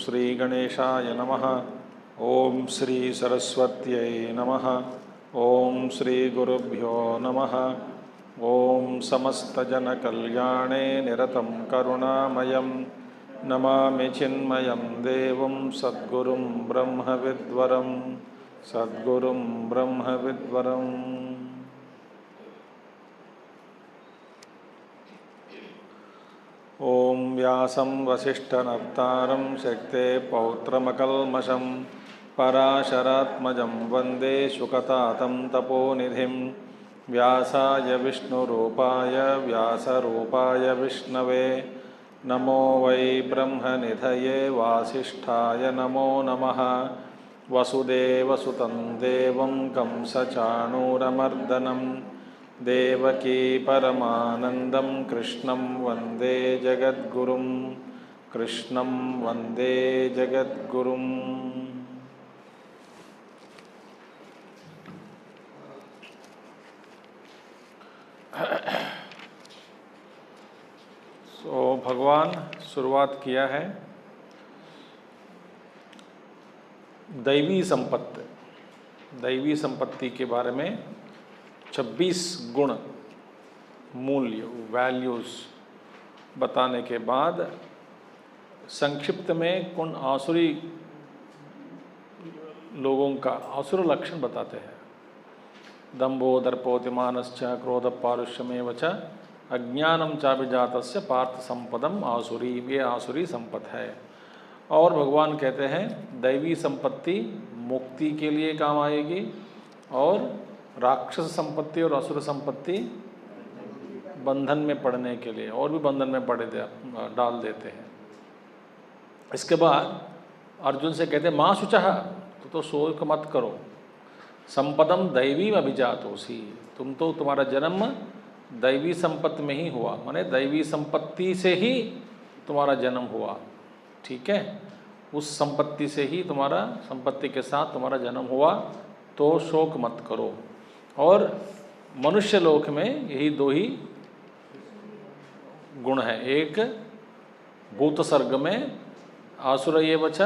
श्रीगणेशाय नमः। ओम श्री सरस्वत्यै नमः। ओम श्रीगुरुभ्यो नमः। ओम समस्तजनकल्याणे निरतं करुणामयं नमामि चिन्मयं देवं सद्गुरुं ब्रह्मविद्वरं सद्गुरुं ब्रह्मविद्वरम्। ओम व्यासं वसिष्ठनप्तारं शक्ते पौत्रमकल्मषं पराशरात्मजं वन्दे शुकतातं तपोनिधिं। व्यासाय विष्णुरूपाय व्यासरूपाय विष्णवे नमो वै ब्रह्मनिधये वासिष्ठाय नमो नमः। वसुदेवसुतं देवं कंसचाणूरमर्दनं देवकी परमानन्दं कृष्णं वन्दे जगद्गुरुं कृष्णं वन्दे जगद्गुरुम्। भगवान शुरुआत किया है दैवी संपत्ति के बारे में 26 गुण मूल्य वैल्यूज़ बताने के बाद संक्षिप्त में कुछ आसुरी लोगों का आसुर लक्षण बताते हैं। दंभो दर्पोतिमानश्च क्रोध पारुष्यमेव च अज्ञानम चाभिजातस्य पार्थ संपदम आसुरी। ये आसुरी संपद है। और भगवान कहते हैं दैवी संपत्ति मुक्ति के लिए काम आएगी और राक्षस संपत्ति और असुर संपत्ति बंधन में पड़ने के लिए और भी बंधन में डाल देते हैं। इसके बाद अर्जुन से कहते माँ शुचः तो शोक मत करो, संपदम दैवी अभिजातोसी। तुम्हारा जन्म दैवी संपत्ति में ही हुआ, माने दैवी संपत्ति से ही तुम्हारा जन्म हुआ। ठीक है, उस संपत्ति से ही संपत्ति के साथ तुम्हारा जन्म हुआ, तो शोक मत करो। और मनुष्य लोक में यही दो ही गुण है। एक भूत सर्ग में आसुर एव च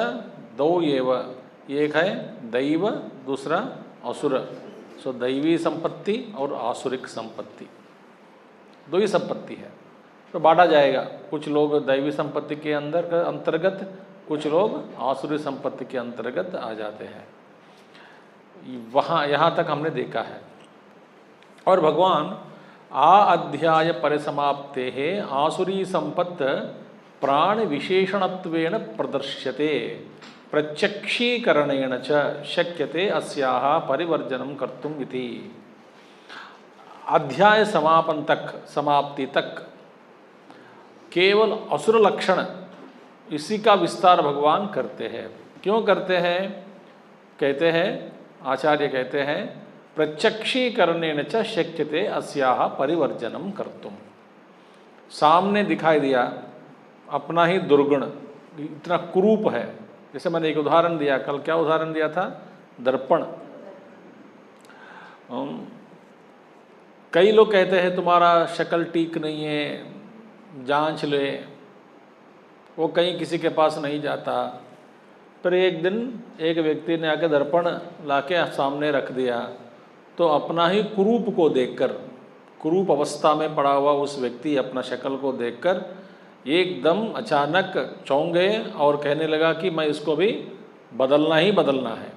दो एव, एक है दैव दूसरा असुर। सो दैवी संपत्ति और आसुरिक संपत्ति दो ही संपत्ति है। तो बांटा जाएगा, कुछ लोग दैवी संपत्ति के अंतर्गत, कुछ लोग आसुरी संपत्ति के अंतर्गत आ जाते हैं। यहाँ तक हमने देखा है। और भगवान अध्याय परिसमाप्ते आसुरी संपत् प्राण विशेषणत्वेन प्रदर्श्यते प्रत्यक्षीकरणेन च शक्यते अस्याः परिवर्जनं कर्तुम् इति। अध्याय समाप्ति तक केवल असुर लक्षण इसी का विस्तार भगवान करते हैं। क्यों करते हैं? कहते हैं, आचार्य कहते हैं प्रत्यक्षीकरणेन च शक्यते अस्याः परिवर्जनं कर्तुम्। सामने दिखाई दिया अपना ही दुर्गुण इतना कुरूप है। जैसे मैंने एक उदाहरण दिया, कल क्या उदाहरण दिया था? दर्पण। कई लोग कहते हैं तुम्हारा शक्ल ठीक नहीं है, जांच ले। वो कहीं किसी के पास नहीं जाता। पर एक दिन एक व्यक्ति ने आके दर्पण लाके सामने रख दिया, तो अपना ही कुरूप को देखकर, कुरूप अवस्था में पड़ा हुआ उस व्यक्ति अपना शक्ल को देखकर एकदम अचानक चौंक गए और कहने लगा कि मैं इसको भी बदलना ही बदलना है।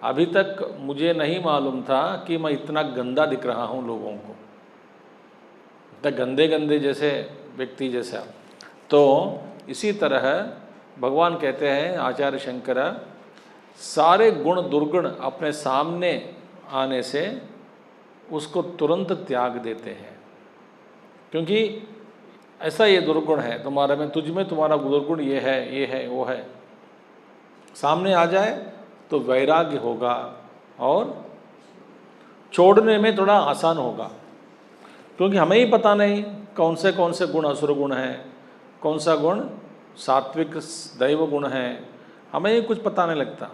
अभी तक मुझे नहीं मालूम था कि मैं इतना गंदा दिख रहा हूँ लोगों को, इतना गंदे गंदे जैसे व्यक्ति जैसा। तो इसी तरह भगवान कहते हैं, आचार्य शंकर, सारे गुण दुर्गुण अपने सामने आने से उसको तुरंत त्याग देते हैं। क्योंकि ऐसा ये दुर्गुण है तुम्हारे में, तुझ में तुम्हारा दुर्गुण ये है वो है, सामने आ जाए तो वैराग्य होगा और छोड़ने में थोड़ा आसान होगा। क्योंकि हमें ही पता नहीं कौन से गुण असुर गुण हैं, कौन सा गुण सात्विक दैव गुण है, हमें ही कुछ पता नहीं लगता।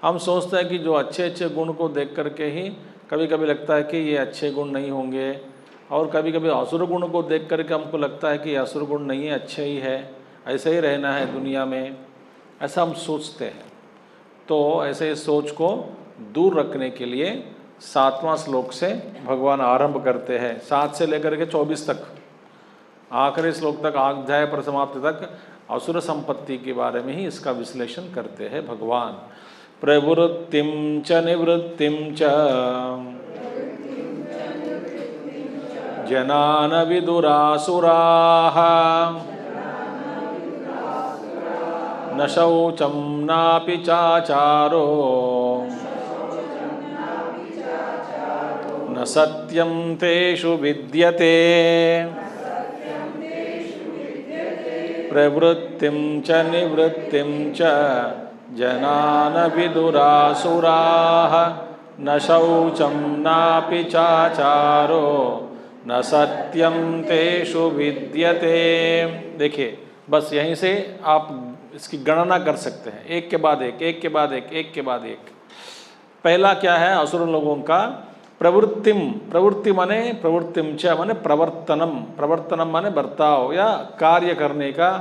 हम सोचते हैं कि जो अच्छे अच्छे गुण को देख करके ही कभी कभी लगता है कि ये अच्छे गुण नहीं होंगे, और कभी कभी असुर गुण को देख करके हमको लगता है कि असुर गुण नहीं है, अच्छे ही है, ऐसे ही रहना है दुनिया में। ऐसा हम सोचते हैं। तो ऐसे सोच को दूर रखने के लिए 7वां श्लोक से भगवान आरंभ करते हैं, 7 से लेकर के 24 तक, आखिरी श्लोक तक, अध्याय पर समाप्ति तक असुर संपत्ति के बारे में ही इसका विश्लेषण करते हैं भगवान। प्रवृत्तिम च निवृत्तिम च जनान विदुरासुराः न शौचं नापि चाचारो न सत्यं तेषु विद्यते प्रवृत्तिं च निवृत्तिं च जनान विदुरासुराः न शौचं नापि चाचारो न सत्यम तेषु विद्यते। देखिए, बस यहीं से आप इसकी गणना कर सकते हैं, एक के बाद एक, एक के बाद एक, एक के बाद एक। पहला क्या है असुर लोगों का? प्रवृत्तिम, प्रवृत्ति माने प्रवृत्तिम च माने प्रवर्तनम, प्रवर्तनम माने बर्ताव या कार्य करने का,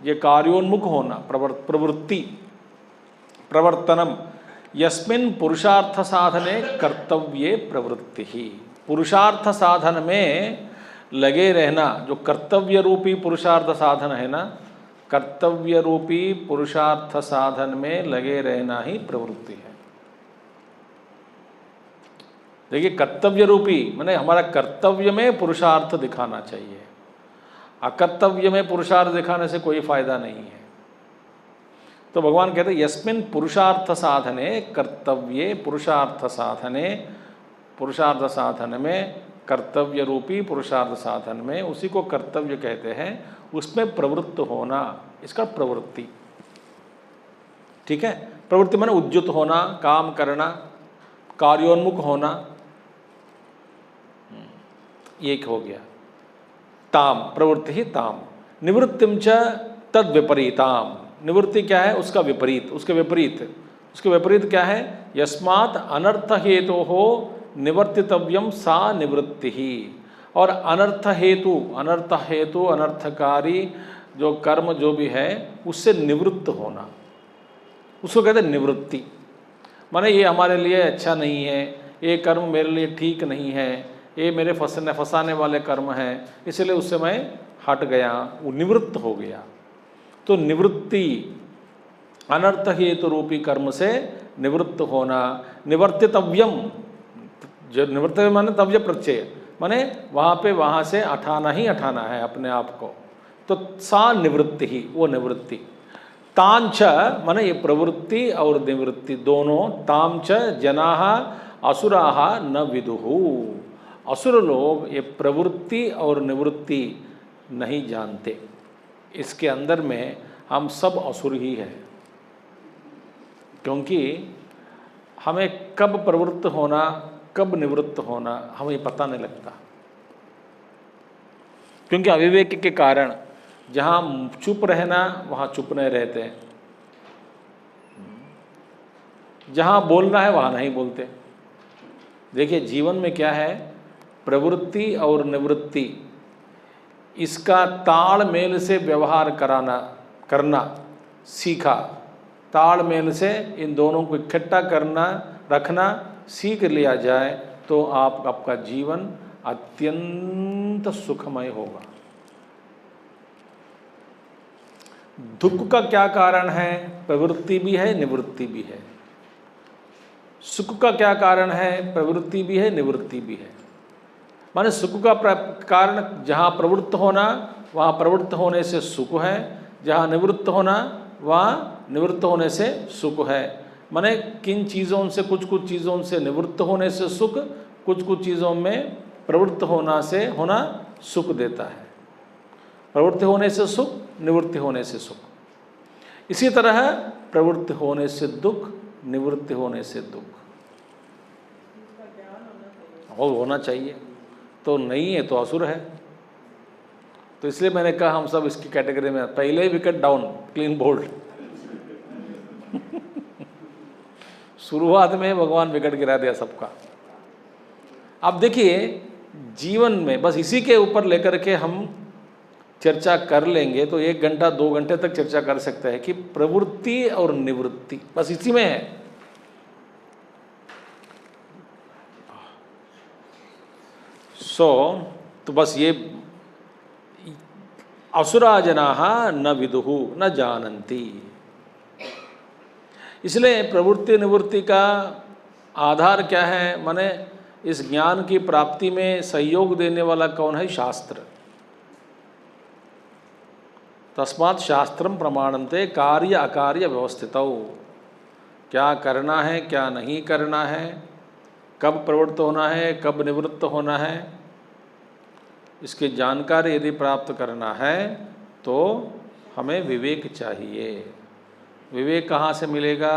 ये कार्योन्मुख होना, प्रवृत्ति। प्रवर्तनम यस्मिन् पुरुषार्थ साधने कर्तव्ये प्रवृत्ति ही, पुरुषार्थ साधन में लगे रहना, जो कर्तव्य रूपी पुरुषार्थ साधन है ना, कर्तव्य रूपी पुरुषार्थ साधन में लगे रहना ही प्रवृत्ति है। देखिए, कर्तव्य रूपी माने हमारा कर्तव्य में पुरुषार्थ दिखाना चाहिए, अकर्तव्य में पुरुषार्थ दिखाने से कोई फायदा नहीं है। तो भगवान कहते हैं यस्मिन् पुरुषार्थ साधने कर्तव्ये, पुरुषार्थ साधने, पुरुषार्थ साधन में, कर्तव्य रूपी पुरुषार्थ साधन में, उसी को कर्तव्य कहते हैं, उसमें प्रवृत्त होना, इसका प्रवृत्ति। ठीक है, प्रवृत्ति माने उद्युत होना, काम करना, कार्योन्मुख होना, एक हो गया। ताम, प्रवृत्ति ही ताम। निवृत्तिम च तद विपरीताम, निवृत्ति क्या है? उसका विपरीत, उसके विपरीत। उसके विपरीत क्या है? यस्मात् अनर्थ हेतु हो निवर्तितव्यम सा निवृत्ति ही। और अनर्थ हेतु, अनर्थ हेतु, अनर्थकारी जो कर्म जो भी है उससे निवृत्त होना, उसको कहते हैं निवृत्ति। माने ये हमारे लिए अच्छा नहीं है, ये कर्म मेरे लिए ठीक नहीं है, ये मेरे फंसाने वाले कर्म हैं, इसलिए उससे मैं हट गया, वो निवृत्त हो गया। तो निवृत्ति अनर्थ हेतु रूपी कर्म से निवृत्त होना। निवर्तितव्यम, जो निवृत्त माने तव्य प्रत्यय, माने वहाँ से हटाना ही हटाना है अपने आप को, तो सा निवृत्ति ही, वो निवृत्ति। तांच माने ये प्रवृत्ति और निवृत्ति दोनों, तांच जनाः असुराः न विदुहु, असुर लोग ये प्रवृत्ति और निवृत्ति नहीं जानते। इसके अंदर में हम सब असुर ही हैं, क्योंकि हमें कब प्रवृत्त होना कब निवृत्त होना हमें पता नहीं लगता, क्योंकि अविवेक के कारण जहाँ चुप रहना वहाँ चुप नहीं रहते, जहाँ बोलना है वहाँ नहीं बोलते। देखिए, जीवन में क्या है, प्रवृत्ति और निवृत्ति, इसका तालमेल से व्यवहार करना सीखा, तालमेल से इन दोनों को इकट्ठा करना, रखना सीख लिया जाए तो आपका जीवन अत्यंत सुखमय होगा। दुख का क्या कारण है? प्रवृत्ति भी है, निवृत्ति भी है। सुख का क्या कारण है? प्रवृत्ति भी है, निवृत्ति भी है। माने सुख का कारण जहाँ प्रवृत्त होना वहाँ प्रवृत्त होने से सुख है, जहाँ निवृत्त होना वहाँ निवृत्त होने से सुख है। माने किन चीज़ों से, कुछ कुछ चीज़ों से निवृत्त होने से सुख, कुछ कुछ चीज़ों में प्रवृत्त होना सुख देता है। प्रवृत्ति होने से सुख, निवृत्ति होने से सुख। इसी तरह प्रवृत्ति होने से दुख, निवृत्ति होने से दुख होना चाहिए। तो नहीं है तो असुर है। तो इसलिए मैंने कहा हम सब इसकी कैटेगरी में, पहले ही विकेट डाउन, क्लीन बोल्ड। शुरुआत में भगवान विकेट गिरा दिया सबका। अब देखिए, जीवन में बस इसी के ऊपर लेकर के हम चर्चा कर लेंगे तो 1 घंटा 2 घंटे तक चर्चा कर सकते हैं कि प्रवृत्ति और निवृत्ति बस इसी में है। तो बस ये असुरा जनाः न विदुः न जानन्ति। इसलिए प्रवृत्ति निवृत्ति का आधार क्या है? माने इस ज्ञान की प्राप्ति में सहयोग देने वाला कौन है? शास्त्र। तस्मात् शास्त्रम प्रमाणन्ते कार्य अकार्य व्यवस्थितौ। क्या करना है क्या नहीं करना है, कब प्रवृत्त होना है कब निवृत्त होना है, इसकी जानकारी यदि प्राप्त करना है तो हमें विवेक चाहिए। विवेक कहाँ से मिलेगा?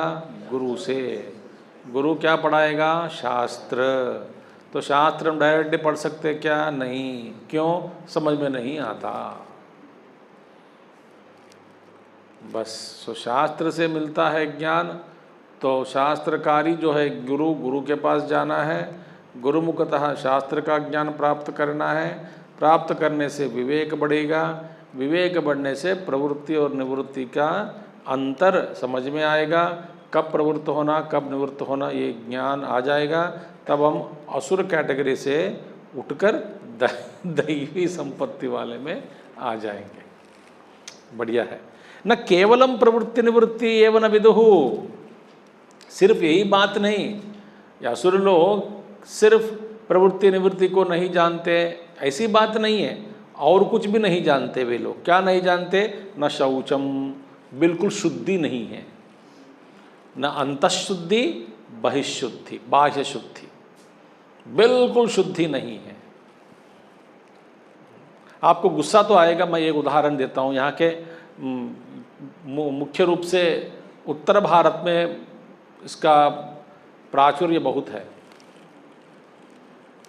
गुरु से। गुरु क्या पढ़ाएगा? शास्त्र। तो शास्त्र हम डायरेक्टली पढ़ सकते क्या? नहीं। क्यों? समझ में नहीं आता। बस सो शास्त्र से मिलता है ज्ञान। तो शास्त्रकारी जो है गुरु के पास जाना है, गुरुमुखतः शास्त्र का ज्ञान प्राप्त करना है। प्राप्त करने से विवेक बढ़ेगा, विवेक बढ़ने से प्रवृत्ति और निवृत्ति का अंतर समझ में आएगा। कब प्रवृत्त होना कब निवृत्त होना ये ज्ञान आ जाएगा। तब हम असुर कैटेगरी से उठकर दैवी संपत्ति वाले में आ जाएंगे। बढ़िया है न। केवलम प्रवृत्ति निवृत्ति एवं न विदुः। सिर्फ यही बात नहीं, या असुर लोग सिर्फ प्रवृत्ति निवृत्ति को नहीं जानते, ऐसी बात नहीं है। और कुछ भी नहीं जानते वे लोग। क्या नहीं जानते? न शौचम, बिल्कुल शुद्धि नहीं है, न अंतःशुद्धि बहिशुद्धि बाह्य शुद्धि, बिल्कुल शुद्धि नहीं है। आपको गुस्सा तो आएगा, मैं एक उदाहरण देता हूँ। यहाँ के मुख्य रूप से उत्तर भारत में इसका प्राचुर्य बहुत है।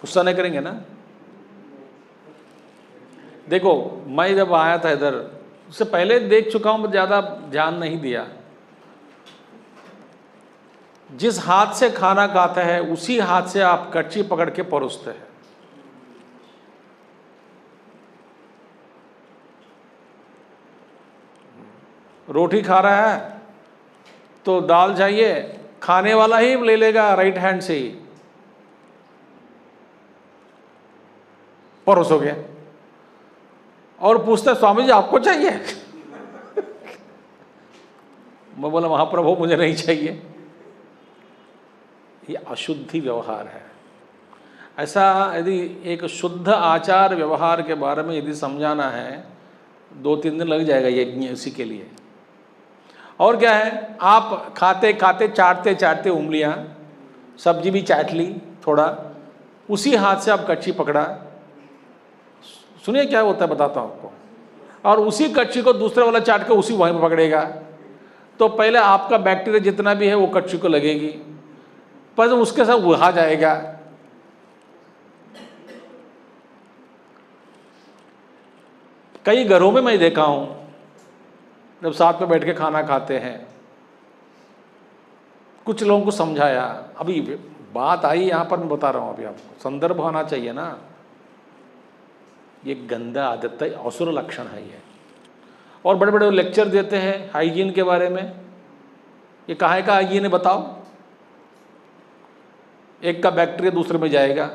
गुस्सा नहीं करेंगे ना? देखो मैं जब आया था इधर, उससे पहले देख चुका हूँ, ज़्यादा ध्यान नहीं दिया। जिस हाथ से खाना खाते हैं उसी हाथ से आप कच्ची पकड़ के परोसते हैं। रोटी खा रहा है तो दाल चाहिए, खाने वाला ही ले लेगा राइट हैंड से ही, परोसोगे और पूछते स्वामी जी आपको चाहिए? मैं बोला महाप्रभु मुझे नहीं चाहिए। ये अशुद्धि व्यवहार है। ऐसा यदि एक शुद्ध आचार व्यवहार के बारे में यदि समझाना है 2-3 दिन लग जाएगा ये इसी के लिए। और क्या है, आप खाते खाते चाटते चाटते उंगलियां, सब्जी भी चाट ली थोड़ा, उसी हाथ से आप कच्ची पकड़ा। सुनिए क्या होता है बताता हूँ आपको। और उसी कच्ची को दूसरा वाला चाट के उसी वहीं पकड़ेगा। तो पहले आपका बैक्टीरिया जितना भी है वो कच्ची को लगेगी, पर उसके साथ वहा जाएगा। कई घरों में मैं देखा हूं, जब साथ में बैठ के खाना खाते हैं, कुछ लोगों को समझाया, अभी बात आई यहाँ पर, मैं बता रहा हूँ, अभी आपको संदर्भ आना चाहिए ना। ये गंदा आदत है, असुर लक्षण है ये। और बड़े बड़े लेक्चर देते हैं हाइजीन के बारे में। ये काहे का हाइजीन है बताओ? एक का बैक्टीरिया दूसरे में जाएगा।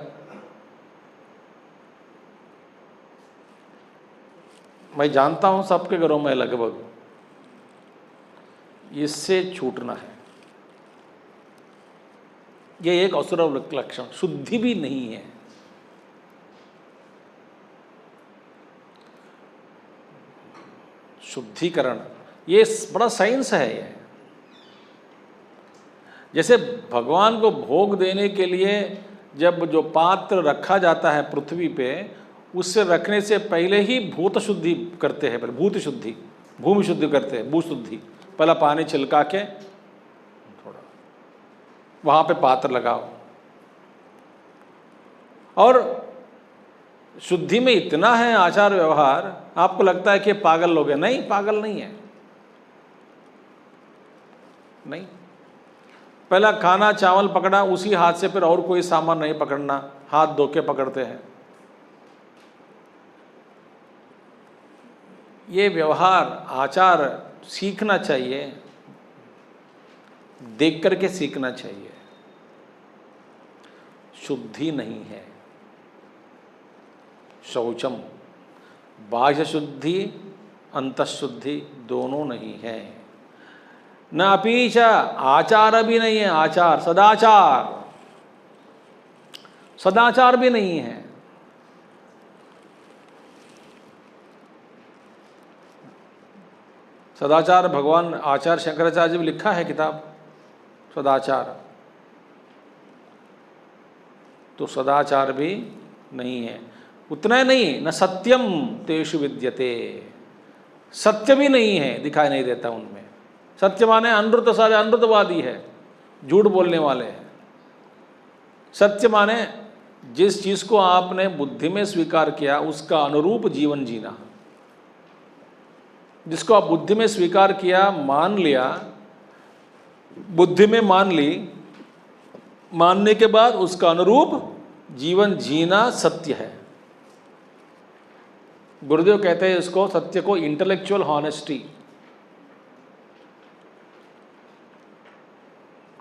मैं जानता हूं सबके घरों में लगभग, इससे छूटना है। ये एक असुर लक्षण, शुद्धि भी नहीं है। शुद्धिकरण ये बड़ा साइंस है। ये जैसे भगवान को भोग देने के लिए जब जो पात्र रखा जाता है पृथ्वी पे, उससे रखने से पहले ही भूत शुद्धि करते हैं। पहले भूत शुद्धि, भूमि शुद्धि करते हैं, भू शुद्धि। पहला पानी छिलका के थोड़ा वहाँ पे पात्र लगाओ। और शुद्धि में इतना है आचार व्यवहार, आपको लगता है कि पागल लोग हैं। नहीं, पागल नहीं है। नहीं, पहला खाना चावल पकड़ा उसी हाथ से, फिर और कोई सामान नहीं पकड़ना, हाथ धो के पकड़ते हैं। ये व्यवहार आचार सीखना चाहिए, देख करके सीखना चाहिए। शुद्धि नहीं है। शौचम, बाह्य शुद्धि अंतःशुद्धि दोनों नहीं है। न अपीच आचार भी नहीं है, आचार सदाचार, सदाचार भी नहीं है। सदाचार भगवान आचार्य शंकराचार्य भी लिखा है किताब सदाचार, तो सदाचार भी नहीं है। उतना ही नहीं, न सत्यम तेषु विद्यते, सत्य भी नहीं है, दिखाई नहीं देता उनमें। सत्य माने अनृत, सारे अनृतवादी है, झूठ बोलने वाले हैं। सत्य माने जिस चीज को आपने बुद्धि में स्वीकार किया उसका अनुरूप जीवन जीना। जिसको आप बुद्धि में स्वीकार किया, मान लिया, बुद्धि में मान ली, मानने के बाद उसका अनुरूप जीवन जीना सत्य है। गुरुदेव कहते हैं इसको, सत्य को इंटेलेक्चुअल हॉनेस्टी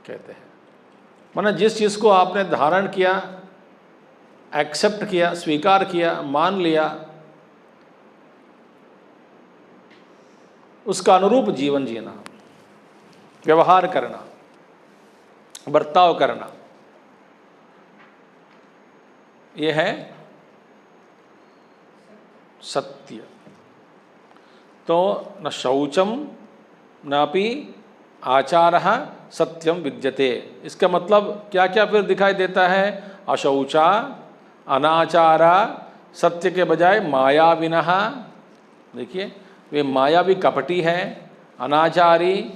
कहते हैं। माना जिस चीज को आपने धारण किया, एक्सेप्ट किया, स्वीकार किया, मान लिया, उसका अनुरूप जीवन जीना, व्यवहार करना, बर्ताव करना, यह है सत्य। तो न शौचम नापि आचारः सत्यम विद्यते। इसका मतलब क्या क्या फिर दिखाई देता है? अशौचा, अनाचारा, सत्य के बजाय मायाविनः। देखिए वे मायावी कपटी है, अनाचारी,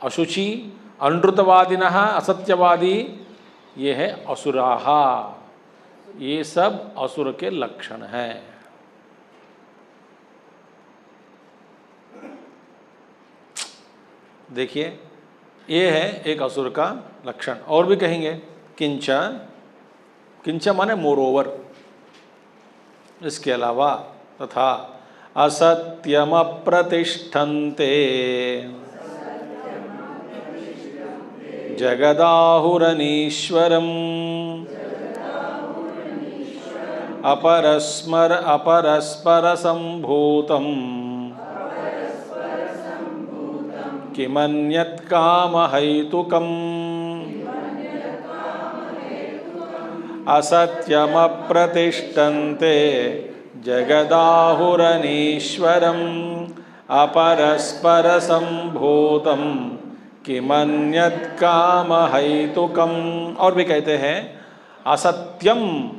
अशुचि, अनृतवादिनः, असत्यवादी, ये है असुराः। ये सब असुर के लक्षण हैं। देखिए ये है एक असुर का लक्षण। और भी कहेंगे किंच, किंच माने मोरोवर, इसके अलावा तथा असत्यम प्रतिष्ठन्ते जगदाहुरनीश्वरम् अपरस्पर संभूतम् किमन्यत् कामहैतुकम् असत्यमप्रतिष्ठन्ते जगदाहुरनीश्वरम् अपरस्पर संभूतम् किमन्यत् कामहैतुकम्। और भी कहते हैं असत्यम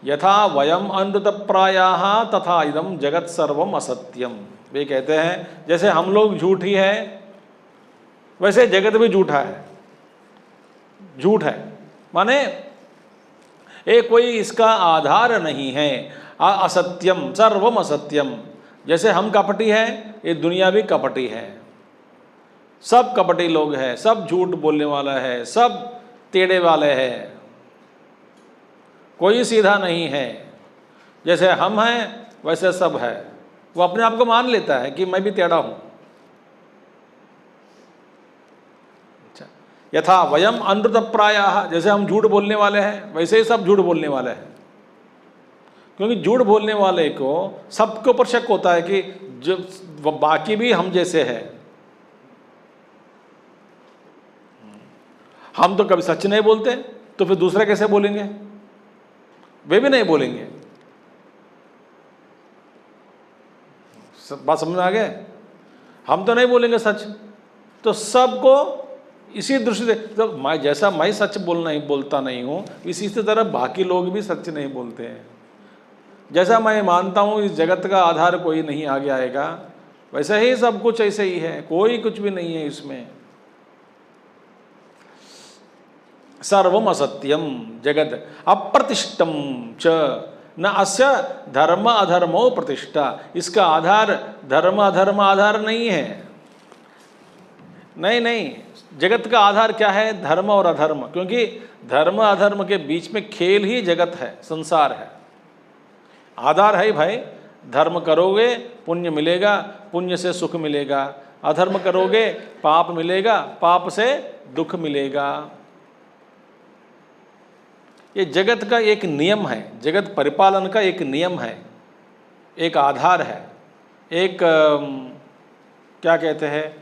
यथा वयम अनृतप्रायाः तथा इदं जगत सर्वम असत्यम। वे कहते हैं जैसे हम लोग झूठी है वैसे जगत भी झूठा है, झूठ है। माने ये कोई इसका आधार नहीं है। असत्यम सर्वम असत्यम, जैसे हम कपटी है ये दुनिया भी कपटी है। सब कपटी लोग हैं, सब झूठ बोलने वाला है, सब टेढ़े वाले हैं, कोई सीधा नहीं है। जैसे हम हैं वैसे सब है। वो अपने आप को मान लेता है कि मैं भी टेढ़ा हूं। अच्छा, यथा वयम अनृतप्रायाः, जैसे हम झूठ बोलने वाले हैं वैसे ही सब झूठ बोलने वाले हैं। क्योंकि झूठ बोलने वाले को सबके ऊपर शक होता है कि जो बाकी भी हम जैसे है। हम तो कभी सच नहीं बोलते, तो फिर दूसरे कैसे बोलेंगे? वे भी नहीं बोलेंगे। बात समझ में आ गए? हम तो नहीं बोलेंगे सच, तो सबको इसी दृष्टि से, तो मैं सच बोलता नहीं हूँ, इसी तरह बाकी लोग भी सच नहीं बोलते हैं। जैसा मैं मानता हूँ इस जगत का आधार कोई नहीं आगे आएगा, वैसे ही सब कुछ ऐसे ही है, कोई कुछ भी नहीं है इसमें। सर्वम असत्यम जगत अप्रतिष्ठम च न अस्य धर्म अधर्मो प्रतिष्ठा। इसका आधार धर्म अधर्म आधार नहीं है। नहीं, जगत का आधार क्या है? धर्म और अधर्म। क्योंकि धर्म अधर्म के बीच में खेल ही जगत है, संसार है। आधार है भाई धर्म करोगे पुण्य मिलेगा, पुण्य से सुख मिलेगा, अधर्म करोगे पाप मिलेगा, पाप से दुख मिलेगा। ये जगत का एक नियम है, जगत परिपालन का एक नियम है, एक आधार है, एक क्या कहते हैं,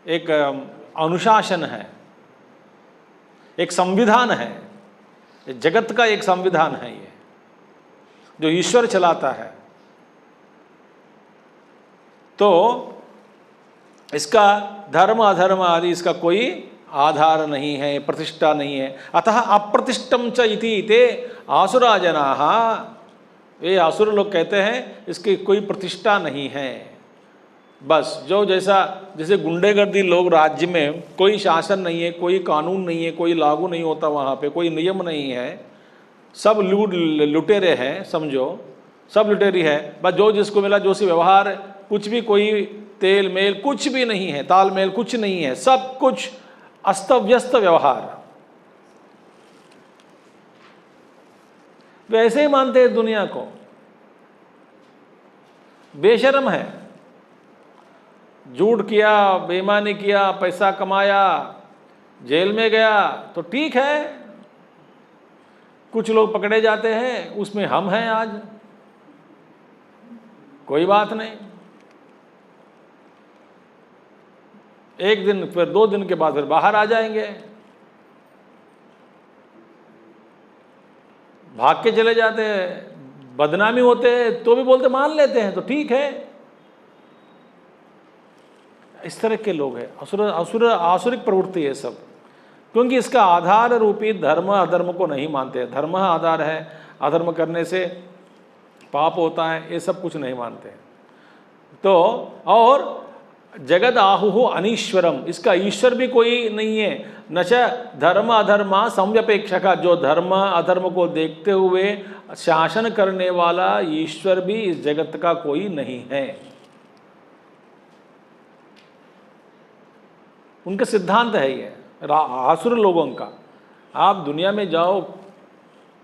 एक अनुशासन है, एक संविधान है। ये जगत का एक संविधान है, ये जो ईश्वर चलाता है। तो इसका धर्म अधर्म आदि इसका कोई आधार नहीं है, प्रतिष्ठा नहीं है। अतः अप्रतिष्ठम च इति ते आसुरा जनाः, ये आसुर लोग कहते हैं इसकी कोई प्रतिष्ठा नहीं है। बस जो जैसे गुंडेगर्दी लोग, राज्य में कोई शासन नहीं है, कोई कानून नहीं है, कोई लागू नहीं होता, वहाँ पे कोई नियम नहीं है, सब लुटेरे हैं, समझो सब लुटेरी है। बस जो जिसको मिला, जो सी व्यवहार, कुछ भी कोई तेल मेल कुछ भी नहीं है, तालमेल कुछ नहीं है, सब कुछ अस्त व्यस्त व्यवहार। वैसे ही मानते हैं दुनिया को, बेशर्म है। झूठ किया, बेईमानी किया, पैसा कमाया, जेल में गया तो ठीक है, कुछ लोग पकड़े जाते हैं, उसमें हम हैं आज, कोई बात नहीं। एक दिन फिर 2 दिन के बाद फिर बाहर आ जाएंगे, भाग के चले जाते हैं, बदनामी होते हैं तो भी बोलते मान लेते हैं, तो ठीक है। इस तरह के लोग हैं, आसुरिक प्रवृत्ति है सब, क्योंकि इसका आधार रूपी धर्म अधर्म को नहीं मानते। धर्म आधार है, अधर्म करने से पाप होता है, ये सब कुछ नहीं मानते। तो और जगद आहुः अनीश्वरम, इसका ईश्वर भी कोई नहीं है। न च धर्म अधर्मा संव्यपेक्षक, जो धर्म अधर्म को देखते हुए शासन करने वाला ईश्वर भी इस जगत का कोई नहीं है। उनका सिद्धांत है ये, आसुर लोगों का। आप दुनिया में जाओ,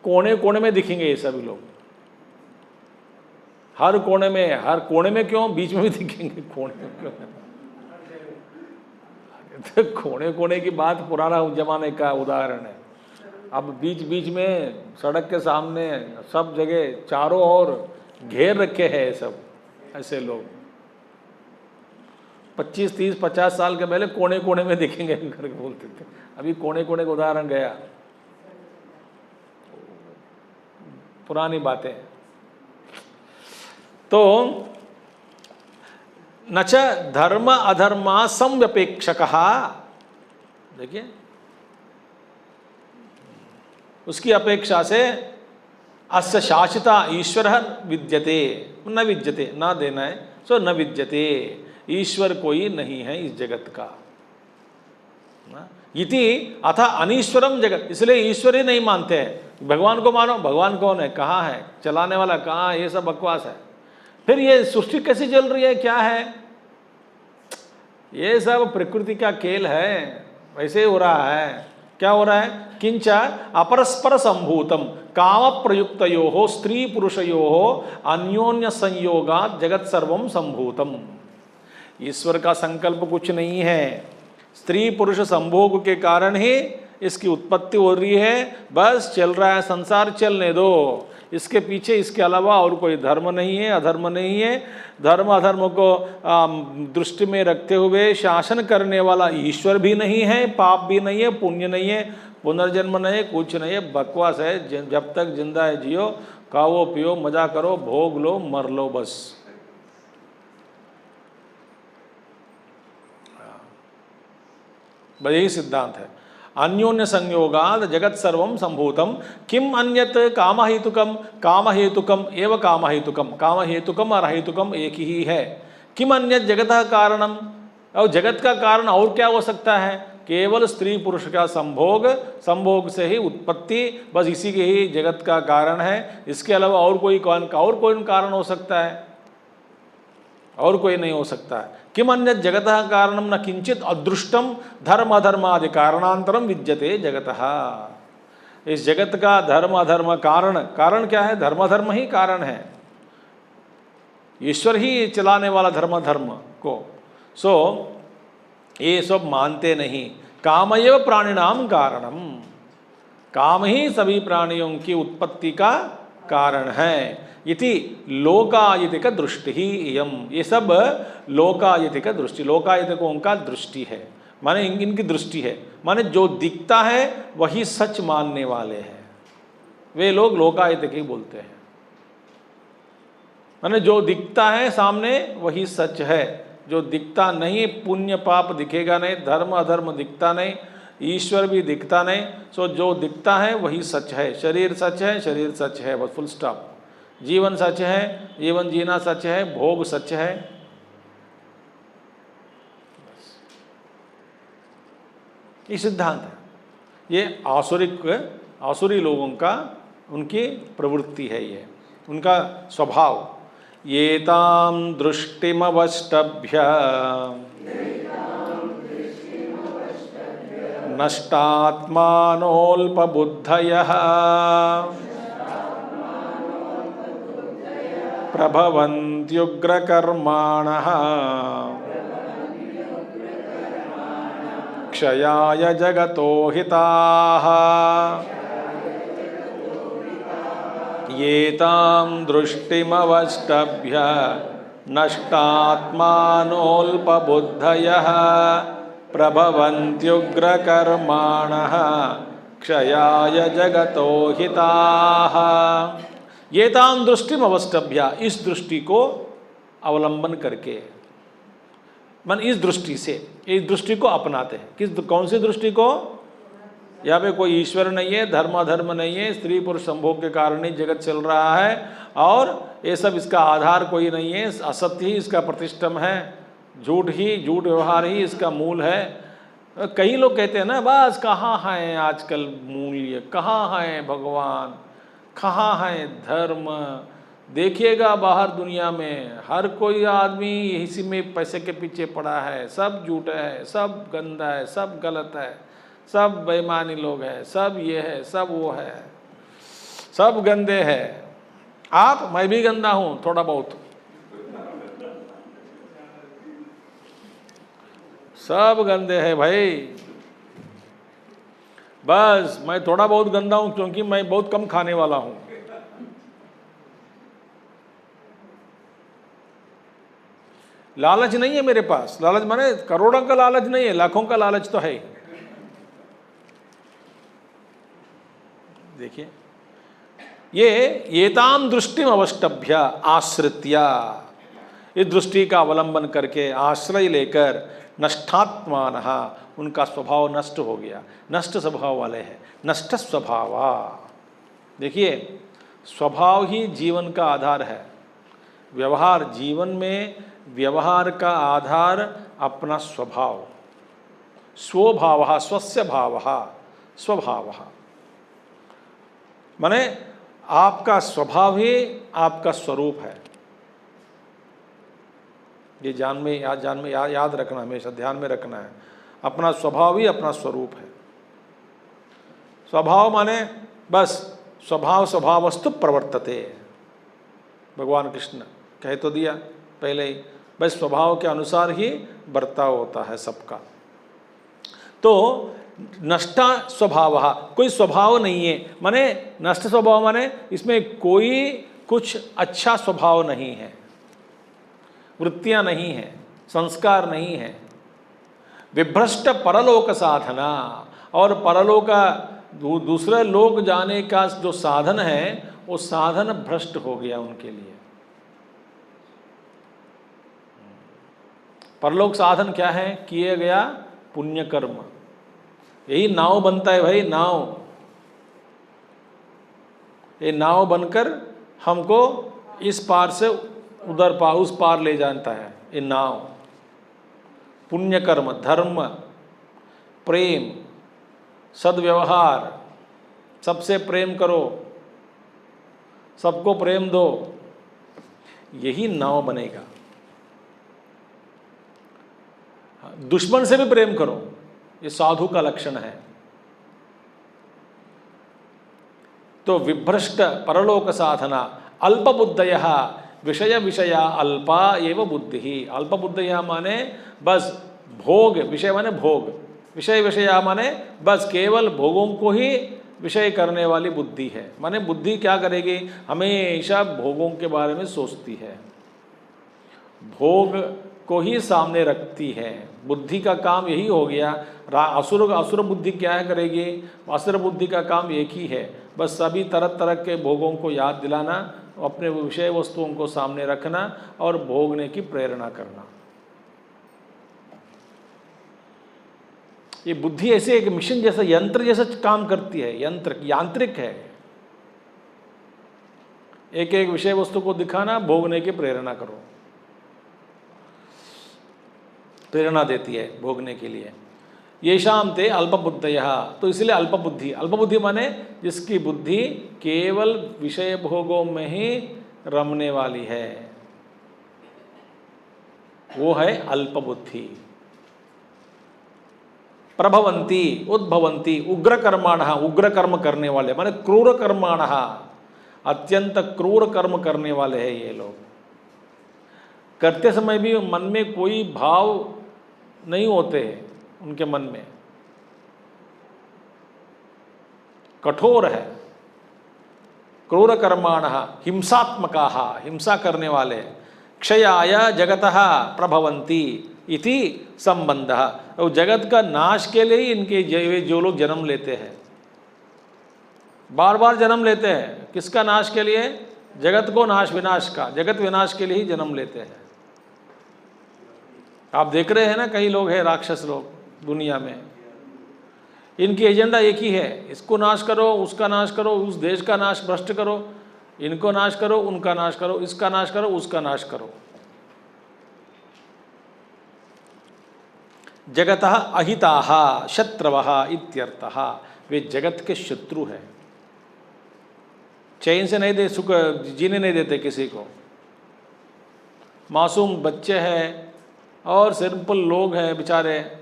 कोने कोने में दिखेंगे ये सभी लोग, हर कोने में क्यों, बीच में भी दिखेंगे, कोने में क्यों। तो कोने कोने की बात पुराना जमाने का उदाहरण है। अब बीच बीच में सड़क के सामने सब जगह चारों ओर घेर रखे हैं सब ऐसे लोग। 25, 30, 50 साल के पहले कोने कोने में दिखेंगे करके बोलते थे, अभी कोने कोने का उदाहरण गया, पुरानी बातें। तो न च धर्म अधर्मा संव्यपेक्षकः, देखिए उसकी अपेक्षा से अस्य शासिता ईश्वरः विद्यते, न विद्यते, ना देना है, सो न विद्यते, ईश्वर कोई नहीं है इस जगत का। इति अथ अनीश्वरम जगत, इसलिए ईश्वर ही नहीं मानते हैं। भगवान को मानो, भगवान कौन है, कहाँ है, चलाने वाला कहाँ है, ये सब बकवास है। फिर ये सृष्टि कैसी चल रही है, क्या है, ये सब प्रकृति का खेल है, वैसे ही हो रहा है। क्या हो रहा है, किंच अपरस्पर संभूतम काम प्रयुक्तयोः स्त्री पुरुषयोः अन्योन्य संयोगात् जगत सर्वम संभूतम। ईश्वर का संकल्प कुछ नहीं है, स्त्री पुरुष संभोग के कारण ही इसकी उत्पत्ति हो रही है। बस चल रहा है संसार, चलने दो, इसके पीछे इसके अलावा और कोई धर्म नहीं है, अधर्म नहीं है। धर्म अधर्म को दृष्टि में रखते हुए शासन करने वाला ईश्वर भी नहीं है, पाप भी नहीं है, पुण्य नहीं है, पुनर्जन्म नहीं है, कुछ नहीं है, बकवास है। जब तक जिंदा है जियो, खाओ पियो, मजा करो, भोग लो, मर लो, बस। यही सिद्धांत है। अन्योन्य संयोगाद जगत सर्वम संभूतम किम अन्यत कामहेतुकम, कामहेतुकम एव कामहेतुकम, कामहेतुकम और अहेतुकम एक ही है। किम अन्यत जगतः कारणम, और जगत का कारण और क्या हो सकता है, केवल स्त्री पुरुष का संभोग, संभोग से ही उत्पत्ति, बस इसी के ही जगत का कारण है। इसके अलावा और कोई कारण हो सकता है, और कोई नहीं हो सकता है। किम अन्यत जगतः कारणम न किंचित अदृष्टम धर्म अधर्मादि कारणांतरम विद्यते जगतः। इस जगत का धर्म अधर्म कारण क्या है, धर्म अधर्म ही कारण है। ईश्वर ही चलाने वाला धर्म को। सो ये सब मानते नहीं। कामएव प्राणिनाम कारणम, काम ही सभी प्राणियों की उत्पत्ति का कारण है। इति लोकायतिक दृष्टि ही इयम, ये सब लोकायतिक दृष्टि, लोकायतिकों का दृष्टि है, माने इनकी दृष्टि है, माने जो दिखता है वही सच मानने वाले हैं, वे लोग लोकायतिक ही बोलते हैं। माने जो दिखता है सामने वही सच है, जो दिखता नहीं, पुण्य पाप दिखेगा नहीं, धर्म अधर्म दिखता नहीं, ईश्वर भी दिखता नहीं। सो जो दिखता है वही सच है। शरीर सच है, शरीर सच है, बस फुल स्टॉप। जीवन सच है, जीवन जीना सच है, भोग सच है। ये सिद्धांत है, ये आसुरी लोगों का, उनकी प्रवृत्ति है, ये उनका स्वभाव। येतां दृष्टिमवष्टभ्य नष्टात्मानोऽल्पबुद्धयः प्रभवन्त्युग्रकर्माणः क्षयाय जगतो हिताः। येतां दृष्टिमवष्टभ्य नष्टात्मानोऽल्पबुद्धयः प्रभवन्त्युग्रकर्माणः क्षयाय जगतो हिताः। येतां दृष्टिमवष्टभ्य, इस दृष्टि को अवलंबन करके, मन इस दृष्टि से, इस दृष्टि को अपनाते हैं। कौन सी दृष्टि को? यहाँ पे कोई ईश्वर नहीं है, धर्म अधर्म नहीं है, स्त्री पुरुष संभोग के कारण ही जगत चल रहा है, और ये सब इसका आधार कोई नहीं है, असत्य ही इसका प्रतिष्ठम है, झूठ व्यवहार ही इसका मूल है। कई लोग कहते हैं ना, बस कहाँ हैं आजकल मूल्य, कहाँ हैं भगवान, कहाँ है धर्म। देखिएगा बाहर दुनिया में हर कोई आदमी इसी में पैसे के पीछे पड़ा है, सब झूठ है, सब गंदा है, सब गलत है, सब बेईमानी लोग हैं, सब ये है, सब वो है, सब गंदे हैं। मैं भी गंदा हूँ थोड़ा बहुत, सब गंदे हैं भाई। बस मैं थोड़ा बहुत गंदा हूँ क्योंकि मैं बहुत कम खाने वाला हूँ। लालच नहीं है मेरे पास, लालच माने करोड़ों का लालच नहीं है, लाखों का लालच तो है। देखिए, येतां दृष्टिम अवष्टभ्य आश्रित्या, इस दृष्टि का अवलंबन करके, आश्रय लेकर, नष्टात्मानः, उनका स्वभाव नष्ट हो गया, नष्ट स्वभाव वाले हैं, नष्ट स्वभावा। देखिए, स्वभाव ही जीवन का आधार है। व्यवहार, जीवन में व्यवहार का आधार अपना स्वभाव, स्वभाव, स्वस्य भाव, स्वभाव, माने आपका स्वभाव ही आपका स्वरूप है। ये याद रखना, हमेशा ध्यान में रखना है। अपना स्वभाव ही अपना स्वरूप है। स्वभाव माने बस स्वभावस्तु प्रवर्तते, भगवान कृष्ण कह तो दिया पहले ही, बस स्वभाव के अनुसार ही बर्ताव होता है सबका। तो नष्टा स्वभाव, कोई स्वभाव नहीं है, माने नष्ट स्वभाव माने इसमें कोई कुछ अच्छा स्वभाव नहीं है, वृत्तियां नहीं है, संस्कार नहीं है। विभ्रष्ट परलोक साधना, और परलोक का दूसरे लोक जाने का जो साधन है वो साधन भ्रष्ट हो गया उनके लिए। परलोक साधन क्या है? किए गया पुण्य कर्म, यही नाव बनता है भाई, नाव। ये नाव बनकर हमको इस पार से उधर पार, उस पार ले जाता है ये नाव। पुण्य कर्म, धर्म, प्रेम, सद्व्यवहार, सबसे प्रेम करो, सबको प्रेम दो, यही नाव बनेगा। दुश्मन से भी प्रेम करो, ये साधु का लक्षण है। तो विभ्रष्ट परलोक साधना, अल्पबुद्धयः, विषय विषया अल्पा एव बुद्धि। अल्प बुद्धया माने बस भोग, विषय माने भोग, विषय विषया माने बस केवल भोगों को ही विषय करने वाली बुद्धि है। माने बुद्धि क्या करेगी, हमेशा भोगों के बारे में सोचती है, भोग को ही सामने रखती है। बुद्धि का काम यही हो गया। असुर बुद्धि क्या है करेगी, असुर बुद्धि का काम एक ही है, बस सभी तरह तरह के भोगों को याद दिलाना, अपने विषय वस्तुओं को सामने रखना और भोगने की प्रेरणा करना। ये बुद्धि ऐसे एक मिशन जैसा, यंत्र जैसा काम करती है, यांत्रिक है। एक एक विषय वस्तु को दिखाना, भोगने की प्रेरणा करो, प्रेरणा देती है भोगने के लिए। येषां ते अल्पबुद्धयः, तो इसलिए अल्पबुद्धि, अल्पबुद्धि माने जिसकी बुद्धि केवल विषय भोगों में ही रमने वाली है, वो है अल्पबुद्धि। प्रभवंती, उद्भवंती, उग्र कर्माणः, उग्र कर्म करने वाले माने क्रूर कर्माणः, अत्यंत क्रूर कर्म करने वाले हैं ये लोग। करते समय भी मन में कोई भाव नहीं होते हैं उनके मन में, कठोर है। क्रूर कर्माणः हिंसात्मकाः, हिंसा करने वाले। क्षयाय जगतः प्रभवन्ति इति संबंधः, और जगत का नाश के लिए ही इनके जो लोग जन्म लेते हैं, बार बार जन्म लेते हैं, किसका नाश के लिए, जगत को नाश विनाश का, जगत विनाश के लिए ही जन्म लेते हैं। आप देख रहे हैं ना, कई लोग हैं राक्षस लोग दुनिया में, इनकी एजेंडा एक ही है, इसको नाश करो, उसका नाश करो, उस देश का नाश भ्रष्ट करो, इनको नाश करो, उनका नाश करो, इसका नाश करो, उसका नाश करो। जगतः अहिताः शत्रवः इत्यर्थः, वे जगत के शत्रु हैं, चैन से नहीं दे, सुख जीने नहीं देते किसी को। मासूम बच्चे हैं और सिंपल लोग हैं बेचारे,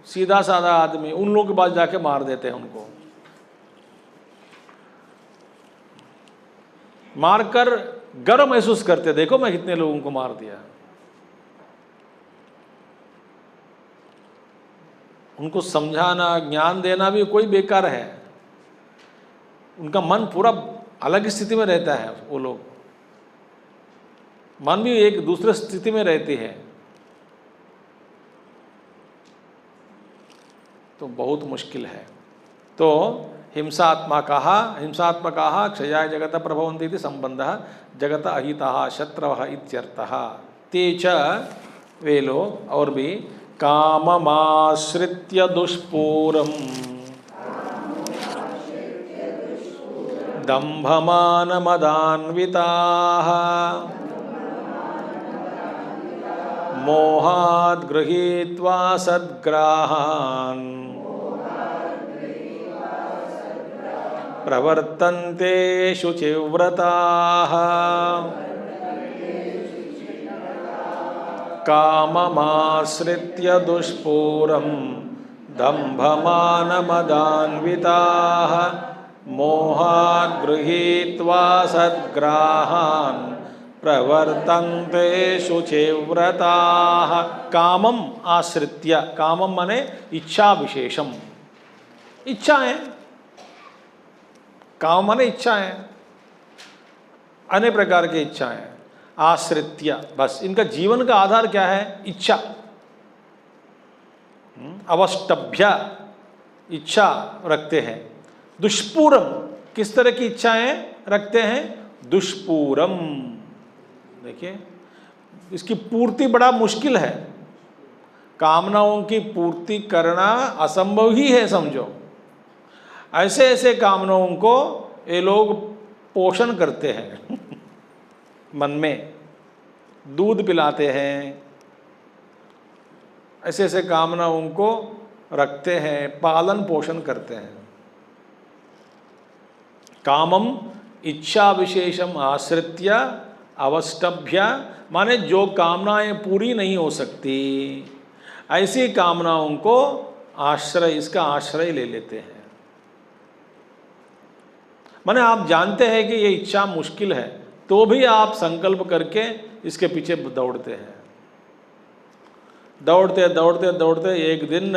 सीधा साधा आदमी, उन लोगों के पास जाके मार देते हैं उनको, मारकर गर्व महसूस करते, देखो मैं कितने लोगों को मार दिया। उनको समझाना, ज्ञान देना भी कोई बेकार है, उनका मन पूरा अलग स्थिति में रहता है। वो लोग मन भी एक दूसरे स्थिति में रहती है, तो बहुत मुश्किल है। तो हिंसात्मकाः क्षयाय जगत प्रभवन्ति इति संबंधः, जगत अहिताः शत्रवः इत्यर्थः। ते च, वे लोग और भी, काममाश्रित्य दुष्पूरम् दम्भमानमदान्विताः मोहाद् गृहीत्वा सद्ग्राहान् प्रवर्तन्ते शुचिव्रताः काममाश्रित्य दुष्पूरं दम्भमानमदान्विताः मोहाद् गृहीत्वा सद्ग्राहान् प्रवर्तन्ते शुचिव्रताः। कामम आश्रित्य, कामम माने इच्छा विशेषम, इच्छाएं, काम माने इच्छाएं, अनेक प्रकार की इच्छाएं। आश्रित्य, बस इनका जीवन का आधार क्या है, इच्छा। अवष्टभ्य, इच्छा रखते हैं। दुष्पूरम, किस तरह की इच्छाएं रखते हैं, दुष्पूरम। देखिए इसकी पूर्ति बड़ा मुश्किल है, कामनाओं की पूर्ति करना असंभव ही है समझो। ऐसे ऐसे कामनाओं को ये लोग पोषण करते हैं मन में, दूध पिलाते हैं, ऐसे ऐसे कामनाओं को रखते हैं, पालन पोषण करते हैं। कामम इच्छा विशेषम आश्रित्य अवष्टभ्य, माने जो कामनाएं पूरी नहीं हो सकती, ऐसी कामनाओं को आश्रय, इसका आश्रय ले लेते हैं। माने आप जानते हैं कि ये इच्छा मुश्किल है, तो भी आप संकल्प करके इसके पीछे दौड़ते हैं। दौड़ते दौड़ते दौड़ते एक दिन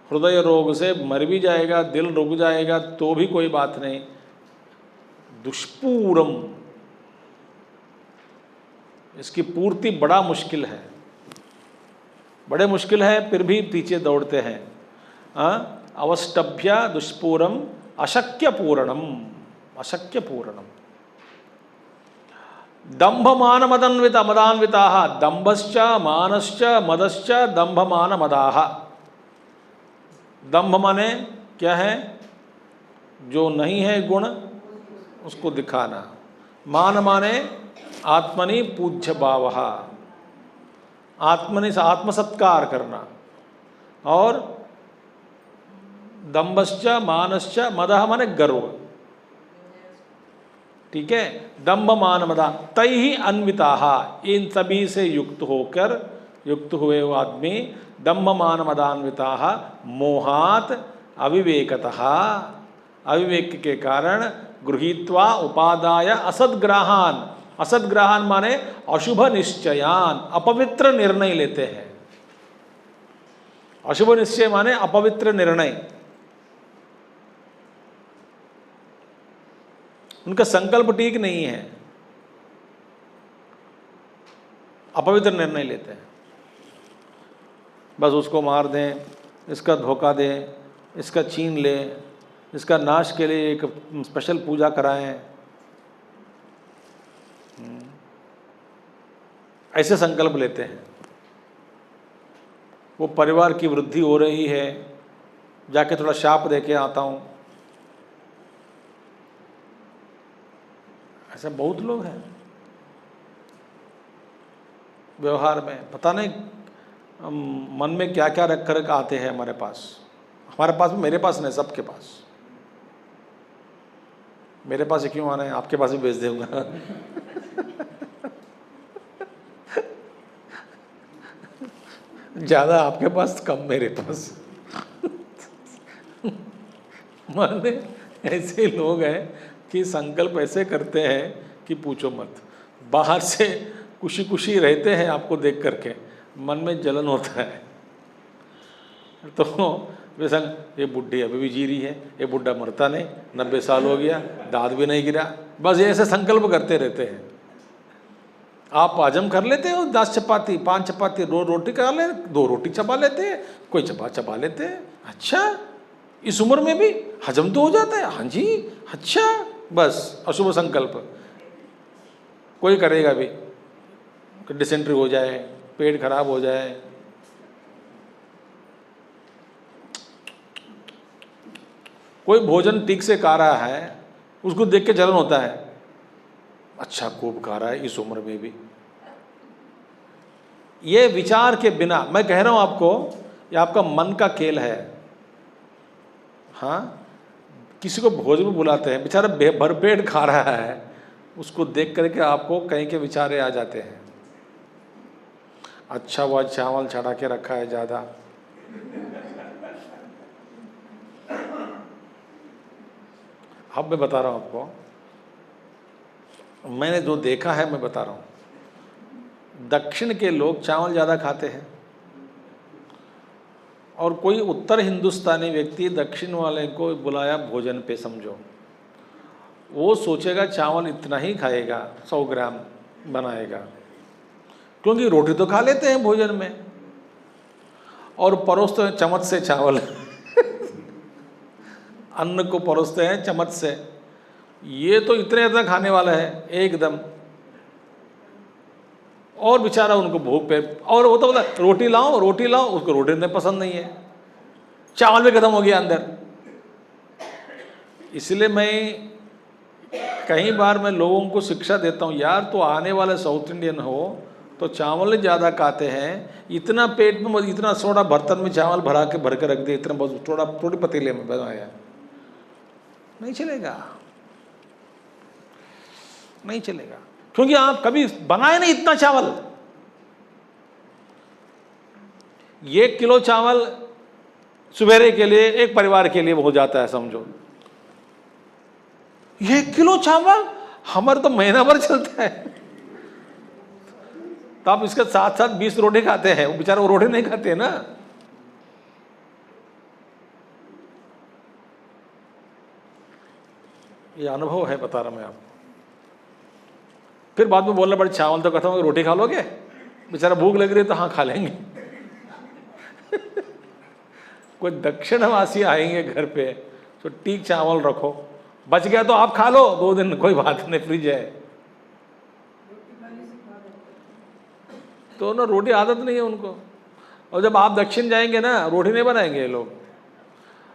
हृदय रोग से मर भी जाएगा, दिल रुक जाएगा, तो भी कोई बात नहीं। दुष्पूरम, इसकी पूर्ति बड़ा मुश्किल है, बड़े मुश्किल है, फिर भी पीछे दौड़ते हैं। अवष्टभ्य दुष्पूरम अशक्य पूरणम, अशक्य पूरणम। दंभ मान मदन्वित मदान्विता, दंभश्च मानश्च मदश्च दंभ मान मदाह। दंभ माने क्या है? जो नहीं है गुण उसको दिखाना। मान माने आत्मनि पूज्य भावः, आत्मनि से आत्मसत्कार करना। और दंभश्च मानश्च मदः माने गर्व, ठीक है। दंभ मान मदा तैहि अन्विताः, इन सभी से युक्त होकर, युक्त हुए वो आदमी दंभ मान मदान्विताः मोहात अविवेकतः, अविवेक के कारण गृहीत्वा उपादाय असद्ग्राहान, असद्ग्राहान माने अशुभ निश्चयान, अपवित्र निर्णय लेते हैं। अशुभ निश्चय माने अपवित्र निर्णय। उनका संकल्प ठीक नहीं है, अपवित्र निर्णय लेते हैं। बस उसको मार दें, इसका धोखा दें, इसका छीन लें, इसका नाश के लिए एक स्पेशल पूजा कराएं, ऐसे संकल्प लेते हैं। वो परिवार की वृद्धि हो रही है, जाके थोड़ा शाप दे के आता हूँ, ऐसे बहुत लोग हैं व्यवहार में। पता नहीं मन में क्या क्या रख कर आते हैं हमारे पास। हमारे पास, मेरे पास नहीं, सबके पास। मेरे पास क्यों आना है, आपके पास भी भेज दूंगा। ज़्यादा आपके पास, कम मेरे पास। माने ऐसे लोग हैं कि संकल्प ऐसे करते हैं कि पूछो मत। बाहर से खुशी खुशी रहते हैं, आपको देख करके मन में जलन होता है। तो बेसंग ये बुढ़ी अभी भी जी रही है, ये बुढ़ा मरता नहीं, 90 साल हो गया, दांत भी नहीं गिरा, बस ये ऐसे संकल्प करते रहते हैं। आप हजम कर लेते हो 10 चपाती 5 चपाती, 2 रोटी खा ले, 2 रोटी चबा लेते हैं, कोई चबा लेते हैं। अच्छा, इस उम्र में भी हजम तो हो जाता है? हाँ जी, अच्छा। बस अशुभ संकल्प कोई करेगा भी, डिसेंट्री हो जाए, पेट खराब हो जाए, कोई भोजन ठीक से खा रहा है, उसको देख के जलन होता है। अच्छा, खूब खा रहा है इस उम्र में भी। ये विचार के बिना, मैं कह रहा हूं आपको, ये आपका मन का खेल है। हाँ, किसी को भोज में बुलाते हैं, बेचारा भरपेट खा रहा है, उसको देख करके आपको कहीं के विचारे आ जाते हैं। अच्छा, वह चावल चढ़ा के रखा है ज़्यादा, अब मैं बता रहा हूँ आपको, मैंने जो देखा है मैं बता रहा हूँ। दक्षिण के लोग चावल ज़्यादा खाते हैं, और कोई उत्तर हिंदुस्तानी व्यक्ति दक्षिण वाले को बुलाया भोजन पे, समझो, वो सोचेगा चावल इतना ही खाएगा, 100 ग्राम बनाएगा, क्योंकि रोटी तो खा लेते हैं भोजन में, और परोसते हैं चम्मच से चावल। अन्न को परोसते हैं चम्मच से। ये तो इतना खाने वाला है एकदम, और बेचारा उनको भूख पे, और वो तो बोला रोटी लाओ रोटी लाओ, उसको रोटी इतने पसंद नहीं है, चावल भी खत्म हो गया अंदर। इसलिए मैं कई बार मैं लोगों को शिक्षा देता हूँ, यार तो आने वाले साउथ इंडियन हो तो चावल ज़्यादा खाते हैं, इतना पेट में, इतना सोडा बर्तन में चावल भर के रख दिए, इतना बहुत थोड़ी पतीले में बनाया, नहीं चलेगा, नहीं चलेगा, क्योंकि आप कभी बनाए नहीं इतना चावल। 1 किलो चावल सुबेरे के लिए एक परिवार के लिए हो जाता है, समझो। 1 किलो चावल हमारे तो महीना भर चलता है। तो आप इसके साथ साथ 20 रोटी खाते हैं, वो बेचारा वो रोटी नहीं खाते ना। ये अनुभव है, बता रहा मैं आपको। फिर बाद में बोलना पड़े चावल तो कहता हूँ रोटी खा लोगे, बेचारा भूख लग रही है तो हाँ खा लेंगे। कोई दक्षिणवासी आएंगे घर पे तो ठीक चावल रखो, बच गया तो आप खा लो 2 दिन, कोई बात नहीं, फ्रिज है। तो ना रोटी आदत नहीं है उनको। और जब आप दक्षिण जाएंगे ना, रोटी नहीं बनाएंगे ये लोग,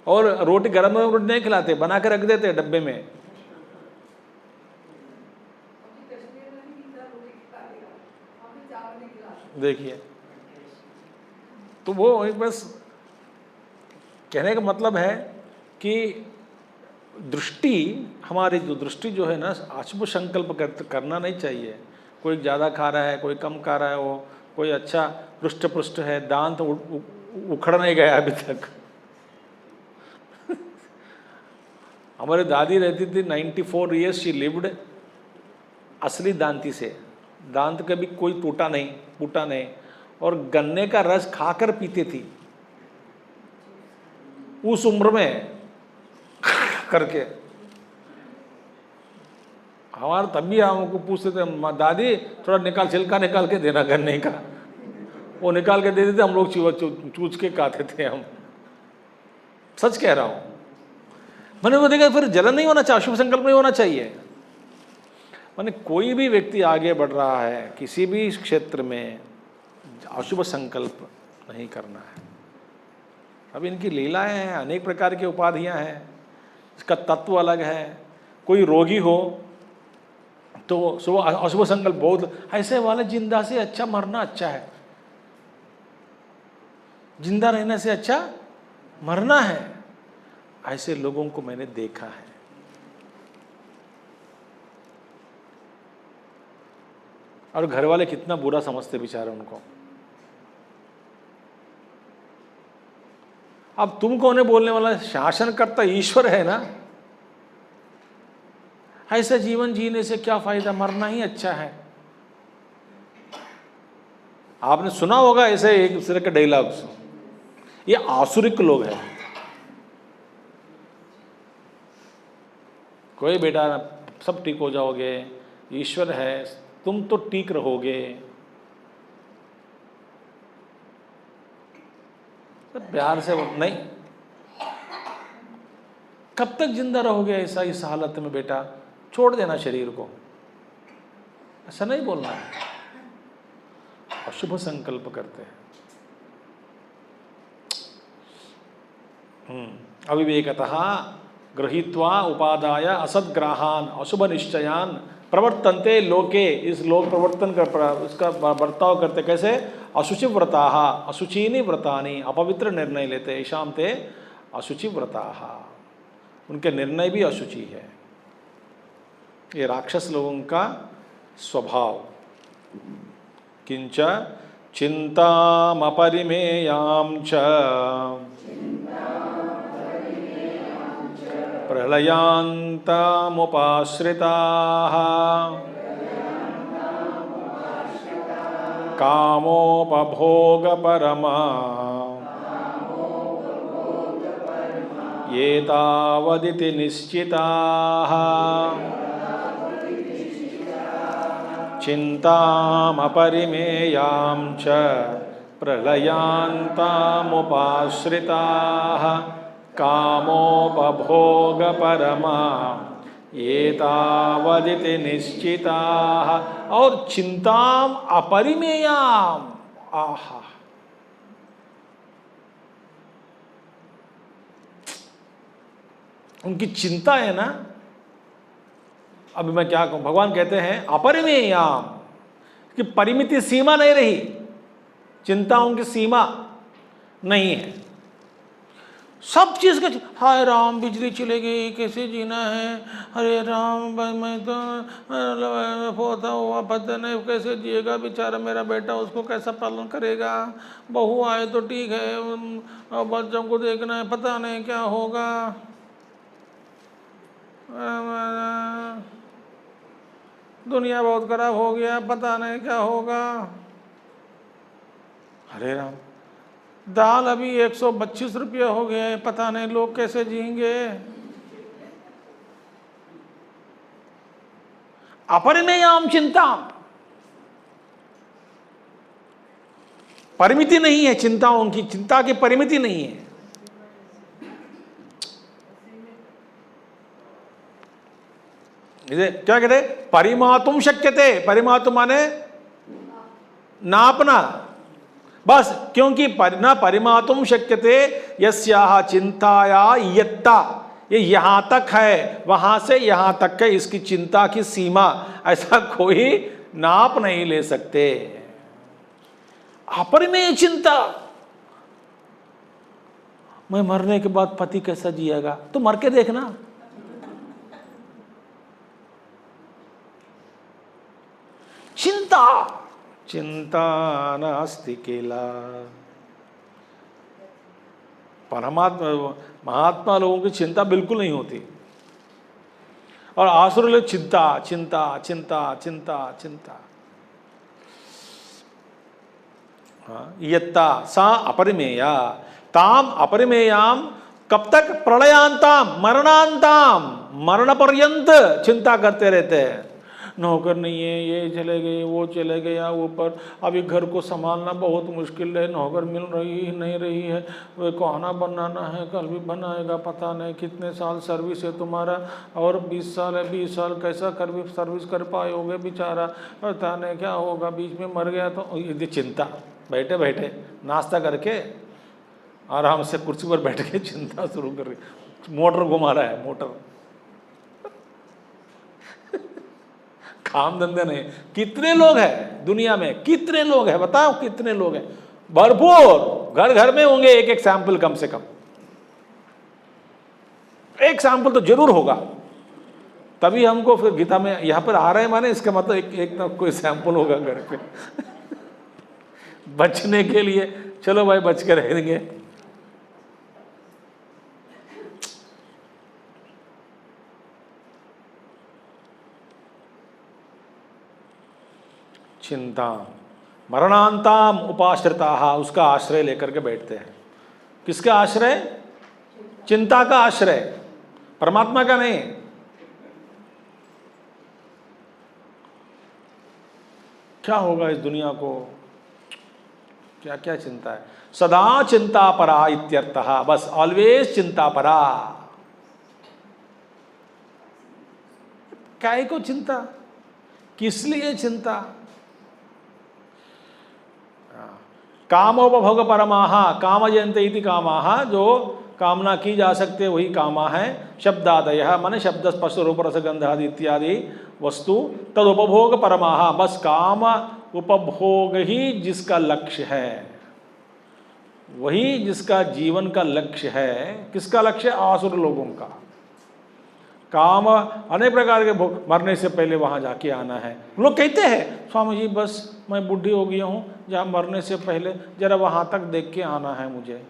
और रोटी गरम गरम रोटी नहीं खिलाते, बना के रख देते हैं डब्बे में। देखिए, तो वो एक बस कहने का मतलब है कि दृष्टि, हमारी जो दृष्टि जो है ना, अशुभ संकल्प करना नहीं चाहिए। कोई ज़्यादा खा रहा है, कोई कम खा रहा है, वो कोई अच्छा पृष्ठ पृष्ठ है, दांत उखड़ नहीं गया अभी तक। हमारी दादी रहती थी 94 ईयर्स शी लिव्ड, असली दांती से, दांत कभी कोई टूटा नहीं, और गन्ने का रस खाकर पीती थी उस उम्र में करके। हमारे तभी हमको पूछते थे, दादी थोड़ा निकाल, छिलका निकाल के देना गन्ने का। वो निकाल के दे देते, हम लोग चूच के खाते थे हम। सच कह रहा हूं। मैंने वो देखा, फिर जलन नहीं होना चाहिए, शुभ संकल्प नहीं होना चाहिए। मैंने कोई भी व्यक्ति आगे बढ़ रहा है किसी भी क्षेत्र में, अशुभ संकल्प नहीं करना है। अब इनकी लीलाएं हैं, अनेक प्रकार की उपाधियां हैं, इसका तत्व अलग है। कोई रोगी हो तो अशुभ संकल्प बहुत, ऐसे वाले जिंदा से अच्छा मरना अच्छा है, जिंदा रहने से अच्छा मरना है। ऐसे लोगों को मैंने देखा है। और घर वाले कितना बुरा समझते बेचारे उनको। अब तुम कौन है बोलने वाला? शासन करता ईश्वर है ना। ऐसा जीवन जीने से क्या फायदा, मरना ही अच्छा है। आपने सुना होगा ऐसे एक दूसरे के डायलॉग्स। ये आसुरिक लोग हैं। कोई बेटा सब ठीक हो जाओगे, ईश्वर है, तुम तो ठीक रहोगे। प्यार से नहीं, कब तक जिंदा रहोगे ऐसा इस हालत में बेटा, छोड़ देना शरीर को, ऐसा नहीं बोलना है। अशुभ संकल्प करते हैं। अविवेकतः गृहीत्वा उपादाय असद्ग्राहान अशुभ निश्चयान प्रवर्तन्ते लोके। इस लोक प्रवर्तन कर इसका बर्ताव करते कैसे? अशुचि व्रताः अशुचीनि व्रतानि, अपवित्र निर्णय लेते। ईशाम ते अशुचि व्रताः, उनके निर्णय भी अशुचि है। ये राक्षस लोगों का स्वभाव। किंच चिंतामपरिमेयां च प्रलयान्तामुपाश्रिताः कामोपभोगपरमा एतावदिति निश्चिताः चिंतामपरिमेयां च प्रलयान्तामुपाश्रिताः कामोपभोगपरमा एतावदिति निश्चिताः। और चिंताम अपरिमेयाम, आहा, उनकी चिंता है ना। अभी मैं क्या कहूं, भगवान कहते हैं अपरिमेयाम, कि परिमिति सीमा नहीं रही, चिंताओं की सीमा नहीं है। सब चीज के, हाय राम बिजली चले गई, कैसे जीना है, अरे राम भाई मैं तो पोता हुआ पता नहीं कैसे जिएगा बेचारा मेरा बेटा, उसको कैसा पालन करेगा, बहू आए तो ठीक है, और बच्चों को देखना है, पता नहीं क्या होगा। दुनिया बहुत खराब हो गया, पता नहीं क्या होगा। हरे राम, दाल अभी 125 रुपये हो गए, पता नहीं लोग कैसे जिएंगे। अपरिमेयाम चिंता, परिमिति नहीं है चिंताओं की, चिंता की परिमिति नहीं है। इसे क्या कहते, परिमातुम शक्यते, परिमातुम माने नापना, बस, क्योंकि न परिमातुम शक्यते यस्याह चिंताया यत्ता, ये यहां तक है, वहां से यहां तक है इसकी चिंता की सीमा, ऐसा कोई नाप नहीं ले सकते। अपरिमेय चिंता, मैं मरने के बाद पति कैसा जिएगा, तो मर के देखना। चिंता, चिंता नास्ति केला। परमात्मा महात्मा लोगों की चिंता बिल्कुल नहीं होती, और आसुर लोग चिंता चिंता चिंता चिंता चिंता। यत्ता सा अपरिमेया ताम अपरिमेयाम, कब तक, प्रलयांताम, मरणांताम, मरण पर्यंत चिंता करते रहते हैं। नौकर नहीं है, ये चले गए, वो चले गया ऊपर, अभी घर को संभालना बहुत मुश्किल है, नौकर मिल रही नहीं रही है, वो खाना बनाना है, कल भी बनाएगा, पता नहीं कितने साल सर्विस है तुम्हारा, और 20 साल है, 20 साल कैसा कर भी सर्विस कर पाओगे बेचारा, पता नहीं क्या होगा, बीच में मर गया तो। ये चिंता, बैठे बैठे नाश्ता करके आराम से कुर्सी पर बैठ के चिंता शुरू कर रही, मोटर घुमा रहा है, मोटर। काम धंधे नहीं। कितने लोग हैं दुनिया में, कितने लोग हैं बताओ, कितने लोग हैं, भरपूर, घर घर में होंगे एक एक सैंपल, कम से कम एक सैंपल तो जरूर होगा, तभी हमको फिर गीता में यहां पर आ रहे हैं, माने इसका मतलब एक ना कोई सैंपल होगा घर पे। बचने के लिए चलो भाई, बच के रहेंगे। चिंता, मरणांताम उपाश्रिता, उसका आश्रय लेकर के बैठते हैं। किसका आश्रय, चिंता का आश्रय, परमात्मा का नहीं। क्या होगा इस दुनिया को, क्या क्या चिंता है, सदा चिंता परा इत्यर्थः, बस ऑलवेज चिंता परा। काय को चिंता, किस लिए चिंता। कामोपभोग परमाः कामयन्ते इति कामाः, जो कामना की जा सकते वही कामा है। शब्दादयः माने शब्द स्पर्श रूप रस गंध आदि इत्यादि वस्तु, तदुपभोग परमाः, बस काम उपभोग ही जिसका लक्ष्य है, वही जिसका जीवन का लक्ष्य है। किसका लक्ष्य, आसुर लोगों का। काम अनेक प्रकार के भोग, मरने से पहले वहाँ जाके आना है। लोग कहते हैं स्वामी जी बस मैं बुढ़ी हो गया हूँ, जहाँ मरने से पहले जरा वहाँ तक देख के आना है, मुझे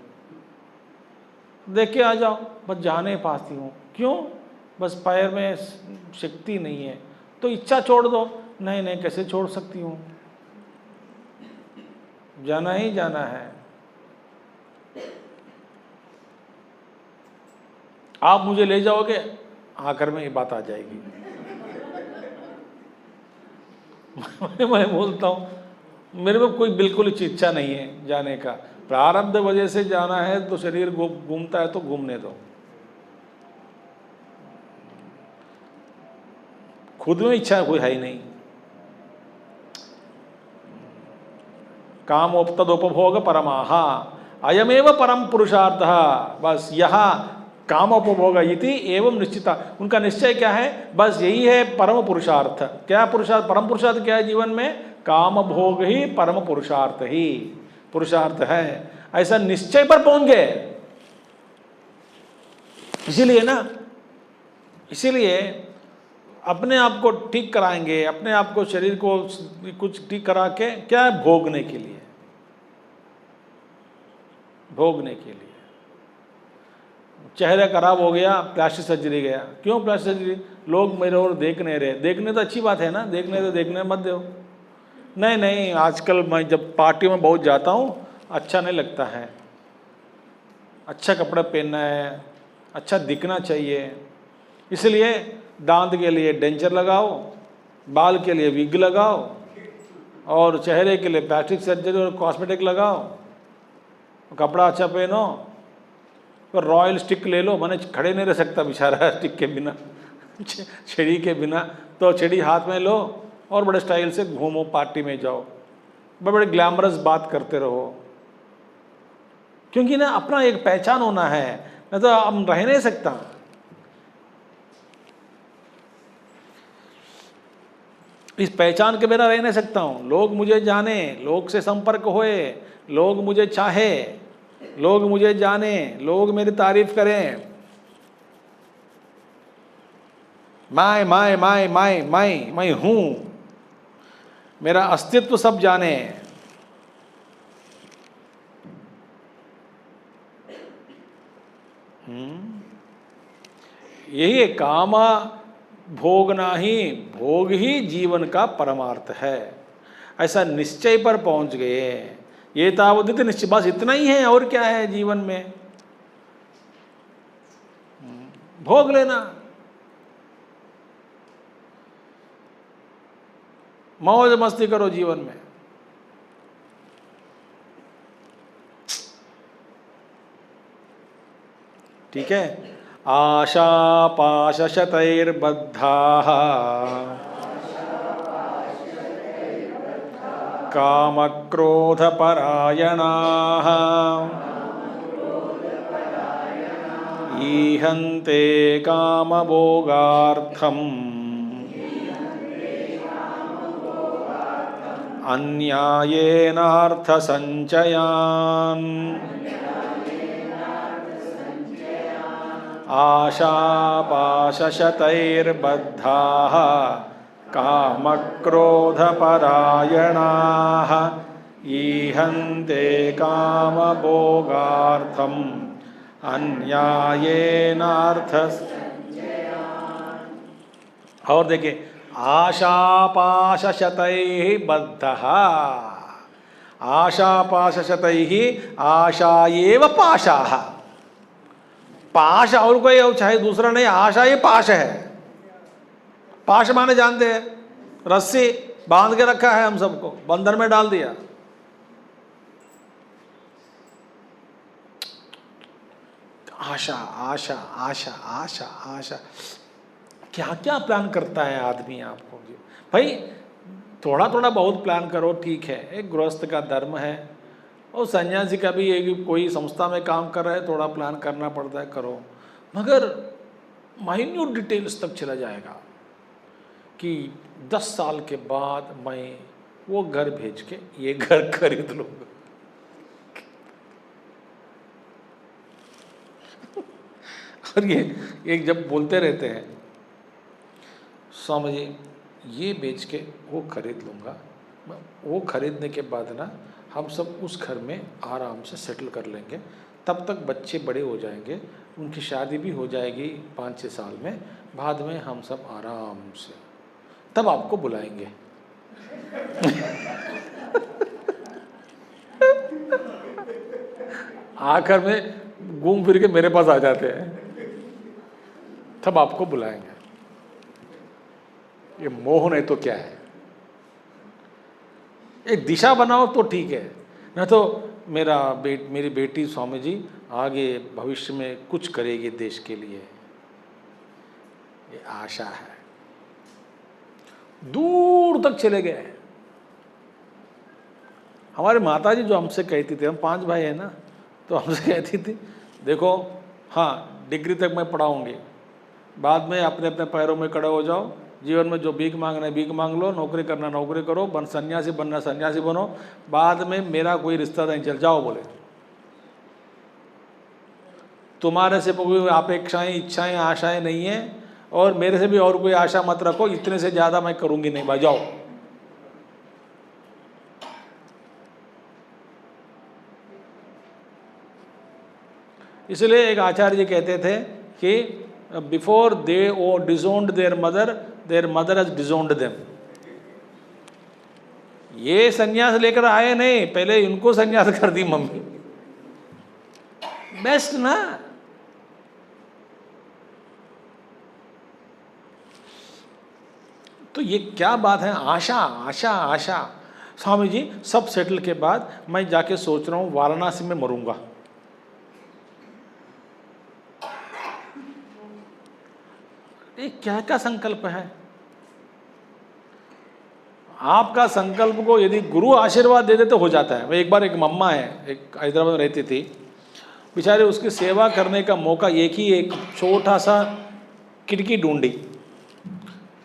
देख के आ जाओ। बस जा नहीं पाती हूँ, क्यों, बस पैर में शक्ति नहीं है, तो इच्छा छोड़ दो। नहीं नहीं, कैसे छोड़ सकती हूँ, जाना ही जाना है। आप मुझे ले जाओगे, आखिर में ये बात आ जाएगी। मैं बोलता हूँ मेरे में कोई बिल्कुल इच्छा नहीं है जाने का, प्रारब्ध वजह से जाना है तो शरीर घूमता है तो घूमने दो, खुद में इच्छा कोई है ही नहीं। कामोपतदुपभोग परमाः अयमेव परम पुरुषार्थः, बस यह कामोपभोग इति एवं निश्चिता, उनका निश्चय क्या है, बस यही है परम पुरुषार्थ। क्या पुरुषार्थ, परम पुरुषार्थ क्या है जीवन में, काम भोग ही परम पुरुषार्थ ही पुरुषार्थ है, ऐसा निश्चय पर पहुंच गए। इसीलिए ना, इसीलिए अपने आप को ठीक कराएंगे, अपने आप को, शरीर को कुछ ठीक करा के, क्या है, भोगने के लिए, भोगने के लिए। चेहरा खराब हो गया, प्लास्टिक सर्जरी गया। क्यों प्लास्टिक सर्जरी? लोग मेरे और देख नहीं रहे। देखने तो अच्छी बात है ना, देखने तो देखने मत दो। नहीं नहीं, आजकल मैं जब पार्टी में बहुत जाता हूँ, अच्छा नहीं लगता है। अच्छा कपड़ा पहनना है, अच्छा दिखना चाहिए, इसलिए दांत के लिए डेंचर लगाओ, बाल के लिए विग लगाओ, और चेहरे के लिए प्लास्टिक सर्जरी और कॉस्मेटिक लगाओ, कपड़ा अच्छा पहनो। तो रॉयल स्टिक ले लो, मैंने खड़े नहीं रह सकता बेचारा स्टिक के बिना, छड़ी के बिना। तो छड़ी हाथ में लो और बड़े स्टाइल से घूमो, पार्टी में जाओ, बड़े बड़े ग्लैमरस बात करते रहो, क्योंकि ना अपना एक पहचान होना है, नहीं तो हम रह नहीं सकता। इस पहचान के बिना रह नहीं सकता हूँ। लोग मुझे जाने, लोग से संपर्क होए, लोग मुझे चाहे, लोग मुझे जाने, लोग मेरी तारीफ करें। मैं हूँ, मेरा अस्तित्व सब जाने। यही काम भोगना ही, भोग ही जीवन का परमार्थ है, ऐसा निश्चय पर पहुंच गए। ये तावदित निश्चय, बस इतना ही है, और क्या है जीवन में? भोग लेना, मौज मस्ती करो जीवन में। ठीक है। आशापाशशतैर्बद्धाः कामक्रोधपरायणाः ईहन्ते कामभोगार्थम् अन्यायेनार्थसञ्चयान् आशापाशशतैर्बद्धाः कामक्रोधपरायणाः ईहन्ते कामभोगार्थम् अन्यायेनार्थ। और देखिए, आशापाशशतैः बद्धः, आशापाशशतैः, आशा एव पाशाः। पाश और कोई और चाहे दूसरा नहीं, आशा ये पाश है। पाश माने जानते हैं, रस्सी बांध के रखा है, हम सबको बंधन में डाल दिया। आशा आशा आशा आशा आशा, क्या क्या प्लान करता है आदमी आपको। भाई थोड़ा थोड़ा बहुत प्लान करो, ठीक है, एक गृहस्थ का धर्म है, और सन्यासी का भी एक कोई संस्था में काम कर रहा है, थोड़ा प्लान करना पड़ता है, करो। मगर माइन्यूट डिटेल्स तक चला जाएगा कि 10 साल के बाद मैं वो घर भेज के ये घर खरीद लूँगा। और ये एक जब बोलते रहते हैं, स्वामी जी ये बेच के वो खरीद लूँगा, वो खरीदने के बाद ना हम सब उस घर में आराम से सेटल कर लेंगे, तब तक बच्चे बड़े हो जाएंगे, उनकी शादी भी हो जाएगी 5-6 साल में, बाद में हम सब आराम से, तब आपको बुलाएंगे। आखिर में घूम फिर के मेरे पास आ जाते हैं, तब आपको बुलाएंगे। ये मोह नहीं तो क्या है? एक दिशा बनाओ तो ठीक है, न तो मेरी बेटी स्वामी जी आगे भविष्य में कुछ करेगी देश के लिए, ये आशा है। दूर तक चले गए। हमारे माता जी जो हमसे कहती थी, हम 5 भाई हैं ना, तो हमसे कहती थी, देखो हाँ डिग्री तक मैं पढ़ाऊँगी, बाद में अपने अपने पैरों में खड़े हो जाओ, जीवन में जो भीख मांगना है भीख मांग लो, नौकरी करना नौकरी करो, सन्यासी बनना सन्यासी बनो, बाद में मेरा कोई रिश्ता नहीं, चल जाओ। बोले तुम्हारे से कोई अपेक्षाएं, इच्छाएं, आशाएं नहीं है, और मेरे से भी और कोई आशा मत रखो, इतने से ज़्यादा मैं करूँगी नहीं, भाई जाओ। इसलिए एक आचार्य जी कहते थे कि before they oh disowned their mother has disowned them. ये संन्यास लेकर आए नहीं, पहले इनको संन्यास कर दी मम्मी। बेस्ट ना। तो ये क्या बात है, आशा आशा आशा। स्वामी जी सब सेटल के बाद मैं जाके सोच रहा हूं वाराणसी में मरूंगा। ये क्या का संकल्प है? आपका संकल्प को यदि गुरु आशीर्वाद दे दे तो हो जाता है। मैं एक बार, एक मम्मा है, एक हैदराबाद में रहती थी, बेचारे उसकी सेवा करने का मौका एक छोटा सा खिड़की ढूंढी,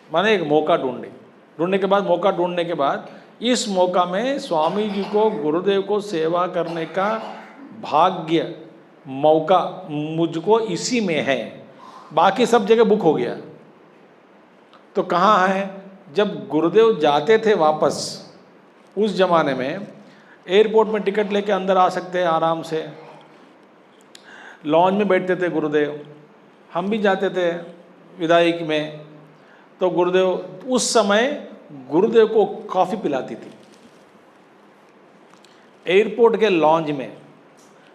माने एक मौका ढूंढने के बाद, मौका ढूंढने के बाद इस मौका में स्वामी जी को, गुरुदेव को सेवा करने का भाग्य, मौका मुझको इसी में है, बाकी सब जगह बुक हो गया। तो कहाँ है? जब गुरुदेव जाते थे वापस, उस जमाने में एयरपोर्ट में टिकट लेके अंदर आ सकते हैं आराम से, लॉन्ज में बैठते थे गुरुदेव, हम भी जाते थे विदाई में। तो गुरुदेव उस समय गुरुदेव को कॉफ़ी पिलाती थी एयरपोर्ट के लॉन्ज में।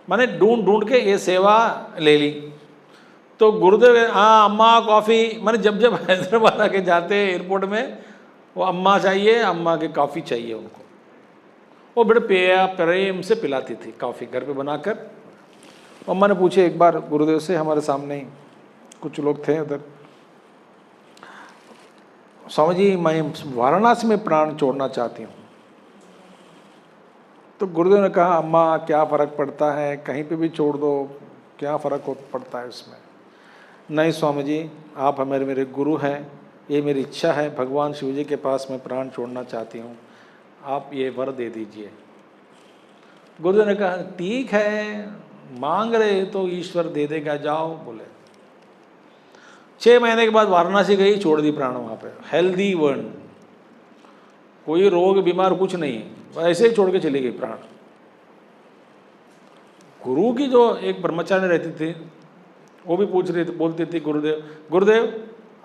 मैंने ढूंढ के ये सेवा ले ली। तो गुरुदेव, हाँ अम्मा कॉफ़ी, मैंने जब हैदराबाद आके जाते एयरपोर्ट में, वो अम्मा चाहिए, अम्मा की कॉफ़ी चाहिए उनको, वो बड़े प्रेम से पिलाती थी कॉफ़ी घर पे बनाकर। अम्मा ने पूछे एक बार गुरुदेव से, हमारे सामने ही कुछ लोग थे उधर, स्वामी जी मैं वाराणसी में प्राण छोड़ना चाहती हूँ। तो गुरुदेव ने कहा, अम्मा क्या फ़र्क पड़ता है, कहीं पे भी छोड़ दो, क्या फ़र्क पड़ता है उसमें। नहीं स्वामी जी, आप हमारे मेरे गुरु हैं, ये मेरी इच्छा है, भगवान शिव जी के पास मैं प्राण छोड़ना चाहती हूँ, आप ये वर दे दीजिए। गुरुदेव ने कहा ठीक है, मांग रहे तो ईश्वर दे देगा, जाओ। बोले 6 महीने के बाद वाराणसी गई, छोड़ दी प्राण वहाँ पे, हेल्दी वन, कोई रोग बीमार कुछ नहीं, ऐसे ही छोड़ के चली गई प्राण। गुरु की जो एक ब्रह्मचारी रहती थी, वो भी पूछ रही थी, बोलती थी गुरुदेव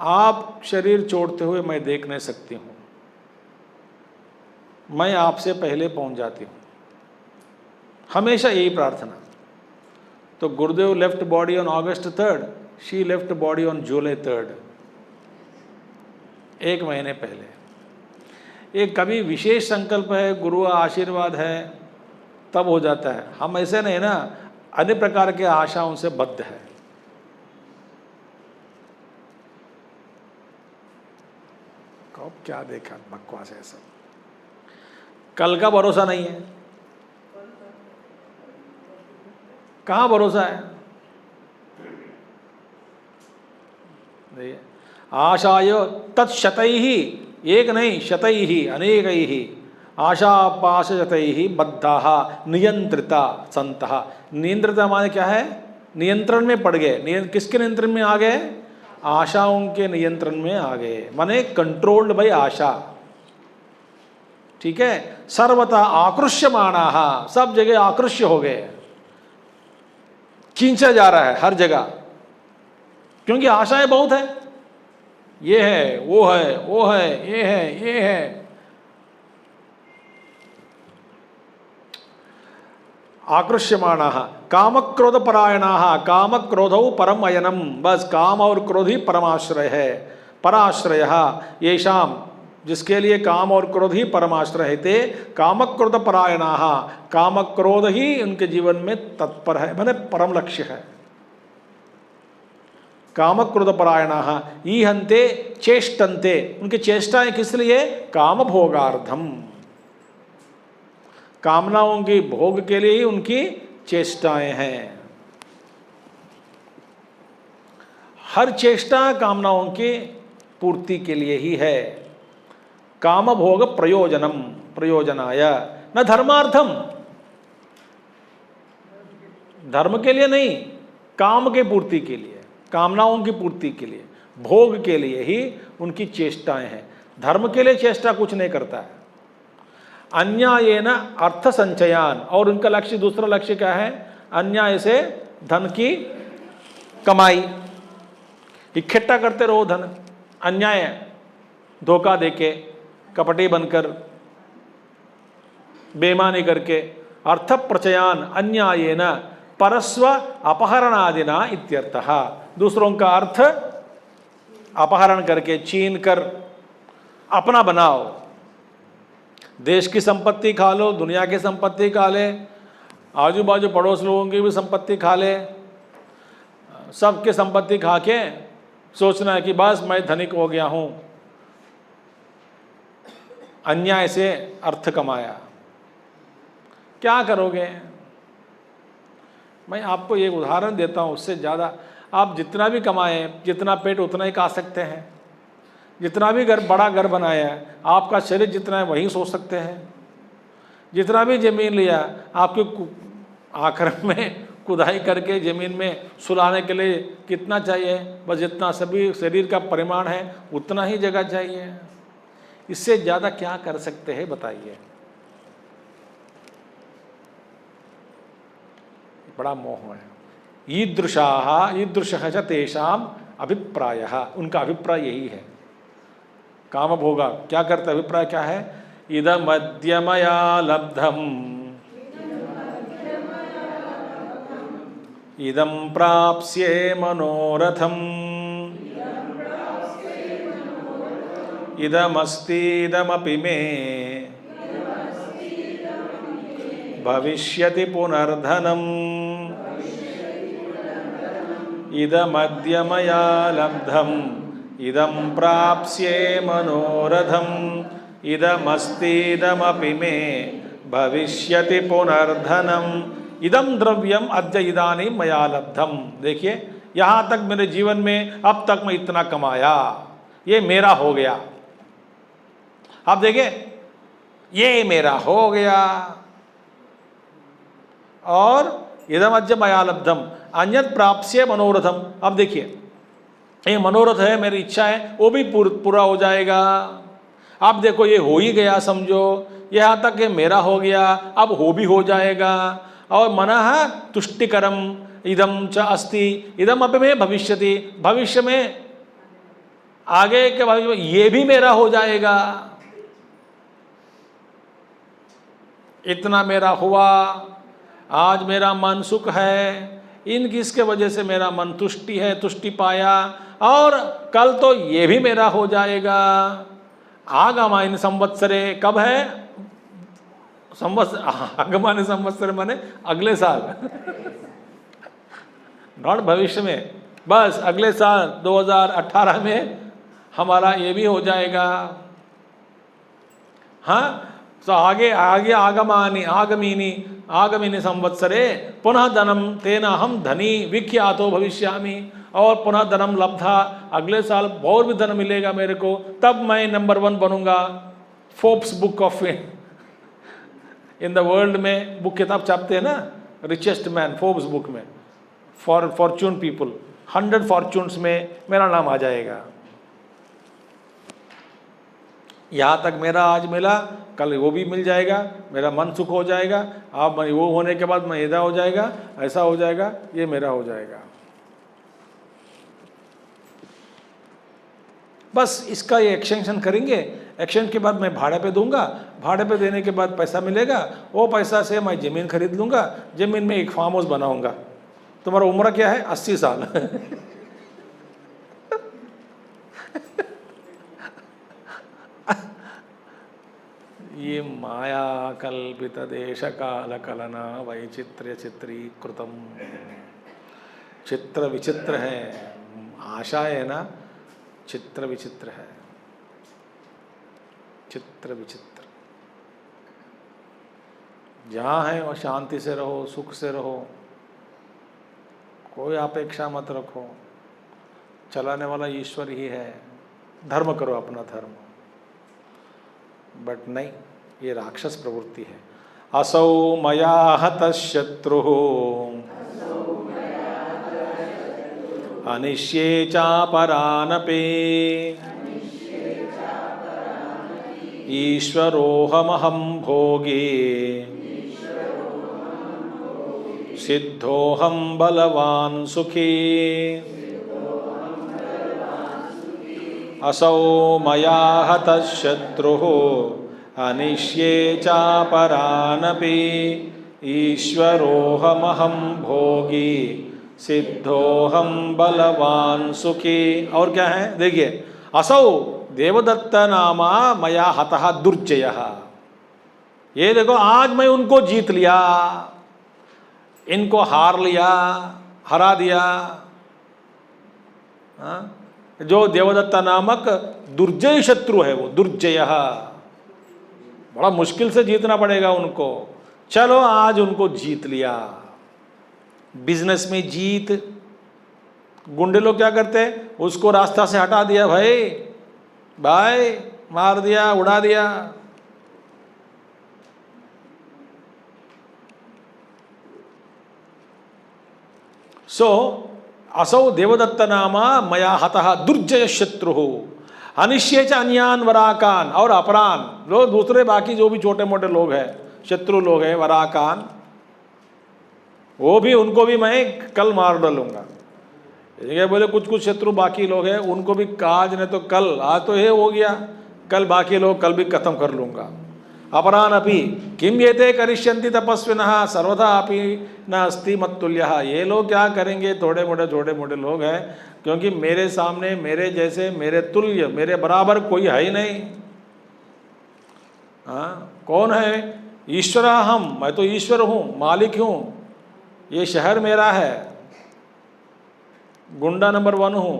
आप शरीर छोड़ते हुए मैं देख नहीं सकती हूँ, मैं आपसे पहले पहुँच जाती हूँ, हमेशा यही प्रार्थना। तो गुरुदेव left body on August 3rd, she left body on July 3rd, 1 महीने पहले। एक कभी विशेष संकल्प है, गुरु आशीर्वाद है, तब हो जाता है। हम ऐसे नहीं ना, अन्य प्रकार के आशाओं से बद्ध है। कब क्या देखा, बकवास है सब, कल का भरोसा नहीं है, कहाँ भरोसा है। आशाय तत्शतैहि, एक नहीं शतैहि अनेकैहि, आशापाशशतैहि बद्धाः नियंत्रिता सन्तः। नियंत्रिता माने क्या है? नियंत्रण में पड़ गए। किसके नियंत्रण में आ गए? आशाओं के नियंत्रण में आ गए, माने कंट्रोल्ड बाय आशा। ठीक है, सर्वथा आकृष्यमाणाः, सब जगह आकृष्य हो गए, खींचा जा रहा है हर जगह, क्योंकि आशाएं बहुत है, ये है वो है वो है ये है ये है। आकृष्यमाणाः कामक्रोधपरायणाः, काम क्रोधौ परम अयनम, बस काम और क्रोध ही परमाश्रय है। पराश्रयः येषाम, जिसके लिए काम और क्रोध ही परमाश्रय है, ते कामक्रोधपरायणाः, काम क्रोध ही उनके जीवन में तत्पर है, माने परम लक्ष्य है। कामक्रोधपरायणाः ईहन्ते चेष्टन्ते, उनकी चेष्टाएं किस लिए? काम भोगार्थम, कामनाओं की भोग के लिए ही उनकी चेष्टाएं हैं। हर चेष्टा कामनाओं की पूर्ति के लिए ही है। काम भोग प्रयोजनम प्रयोजनाय न धर्मार्थम, धर्म के लिए नहीं, काम के पूर्ति के लिए, कामनाओं की पूर्ति के लिए, भोग के लिए ही उनकी चेष्टाएं हैं। धर्म के लिए चेष्टा कुछ नहीं करता है। अन्यायेन अर्थ संचयान, और उनका लक्ष्य, दूसरा लक्ष्य क्या है? अन्याय से धन की कमाई, इकट्ठा करते रहो धन, अन्याय, धोखा देके, कपटी बनकर, बेईमानी करके, अर्थ प्रचयान अन्यायेन परस्व अपहरणादिना इत्यर्थः। दूसरों का अर्थ अपहरण करके, छीन कर अपना बनाओ। देश की संपत्ति खा लो, दुनिया की संपत्ति खा ले, आजू बाजू पड़ोस लोगों की भी संपत्ति खा ले, सबके संपत्ति खा के सोचना है कि बस मैं धनिक हो गया हूं। अन्याय से अर्थ कमाया, क्या करोगे? मैं आपको एक उदाहरण देता हूं, उससे ज़्यादा आप जितना भी कमाएं, जितना पेट उतना ही खा सकते हैं। जितना भी घर, बड़ा घर बनाया है, आपका शरीर जितना है वही सो सकते हैं। जितना भी जमीन लिया, आपके आखिर में खुदाई करके ज़मीन में सुलाने के लिए कितना चाहिए? बस जितना सभी शरीर का परिमाण है उतना ही जगह चाहिए। इससे ज़्यादा क्या कर सकते हैं बताइए? बड़ा मोह है। ईदृशः च तेषाम् अभिप्रायः, उनका अभिप्राय यही है। काम भोगा क्या करते, अभिप्राय क्या है? इदमद्य मया लब्धम् इदं प्राप्स्ये मनोरथम् इदमस्तीदमपि मे भविष्यति पुनर्धनम् इदमद्य मया लब्धम् इदं प्राप्स्ये मनोरथम् इदमस्तीदमपि मे भविष्यति पुनर्धनम् इदम द्रव्यम अद्य इदानीं मया लब्धम। देखिए, यहाँ तक मेरे जीवन में अब तक मैं इतना कमाया, ये मेरा हो गया। आप देखिए, ये मेरा हो गया। और इदम अद्य मया लब्धम अन्यत् प्राप्स्ये मनोरथम। अब देखिए, ये मनोरथ है, मेरी इच्छा है, वो भी पूरा हो जाएगा। अब देखो, ये हो ही गया, समझो यहाँ तक ये मेरा हो गया, अब हो भी हो जाएगा। और मनः तुष्टिकरम इदम च अस्ति इदम अपि में भविष्यति, भविष्य में, आगे के भविष्य में ये भी मेरा हो जाएगा। इतना मेरा हुआ, आज मेरा मन सुख है, इन किसके वजह से मेरा मन तुष्टि है, तुष्टि पाया, और कल तो ये भी मेरा हो जाएगा। आगामाइन संवत्सरे, कब है? आगमानी संवत्सर माने अगले साल नॉट भविष्य में, बस अगले साल 2018 में हमारा ये भी हो जाएगा। हाँ, तो आगे आगमीनी संवत्सरे पुनः धनम तेना हम धनी विख्यातो भविष्यामि, और पुनः धनम लब्धा, अगले साल और भी धन मिलेगा मेरे को, तब मैं नंबर 1 बनूंगा Forbes book of in the world में। बुक किताब छापते हैं ना, रिचेस्ट मैन, फोर्ब्स बुक में, फॉर्चून पीपल, 100 फॉर्चून्स में मेरा नाम आ जाएगा। यहाँ तक मेरा आज मिला, कल वो भी मिल जाएगा, मेरा मन सुख हो जाएगा। अब वो होने के बाद मैं इधर हो जाएगा, ऐसा हो जाएगा, ये मेरा हो जाएगा। बस इसका ये एक्सटेंशन करेंगे, एक्सचेंज के बाद मैं भाड़े पे दूंगा, भाड़े पे देने के बाद पैसा मिलेगा, वो पैसा से मैं ज़मीन खरीद लूँगा, ज़मीन में एक फार्म हाउस बनाऊंगा। तुम्हारा उम्र क्या है? 80 साल ये माया कल्पित देश काल कलना वैचित्र्य चित्रीकृतम। चित्र विचित्र है, आशा है ना, चित्र विचित्र है, चित्र विचित्र। जहाँ है वो शांति से रहो, सुख से रहो, कोई अपेक्षा मत रखो, चलाने वाला ईश्वर ही है। धर्म करो अपना धर्म, बट नहीं, ये राक्षस प्रवृत्ति है। असौ मया हतः शत्रुः अनिष्ये चापरानपि ईश्वरोऽहमहं भोगी सिद्धोहम बलवान सुखी असौ मया हतः शत्रुः अनिष्ये चापरानपि ईश्वरोऽहमहं भोगी सिद्धोहम बलवान सुखी। और क्या है देखिए, असौ देवदत्त नामा मया हतः दुर्जयः। ये देखो आज मैं उनको जीत लिया, इनको हार लिया, हरा दिया। जो देवदत्त नामक दुर्जय शत्रु है वो दुर्जय, बड़ा मुश्किल से जीतना पड़ेगा उनको। चलो आज उनको जीत लिया। बिजनेस में जीत, गुंडे लोग क्या करते, उसको रास्ता से हटा दिया, भाई भाई मार दिया, उड़ा दिया। सो असौ देवदत्त नामा मया हतः दुर्जय शत्रु अनिश्चय च अन्यान वराकान। और अपरान जो दूसरे बाकी जो भी छोटे मोटे लोग हैं, शत्रु लोग हैं, वराकान, वो भी, उनको भी मैं कल मार डालूंगा। ये बोले कुछ कुछ शत्रु बाकी लोग हैं, उनको भी आज नहीं तो कल, आज तो ये हो गया, कल बाकी लोग कल भी खत्म कर लूंगा। अपरान अपि किम एते करिष्यन्ति तपस्विनः सर्वथा अपि न अस्ति मत्तुल्यः। ये लोग क्या करेंगे, छोटे मोटे लोग हैं, क्योंकि मेरे सामने मेरे जैसे, मेरे तुल्य, मेरे बराबर कोई है ही नहीं। कौन है? ईश्वर हम, मैं तो ईश्वर हूँ, मालिक हूँ, ये शहर मेरा है, गुंडा नंबर 1 हूँ।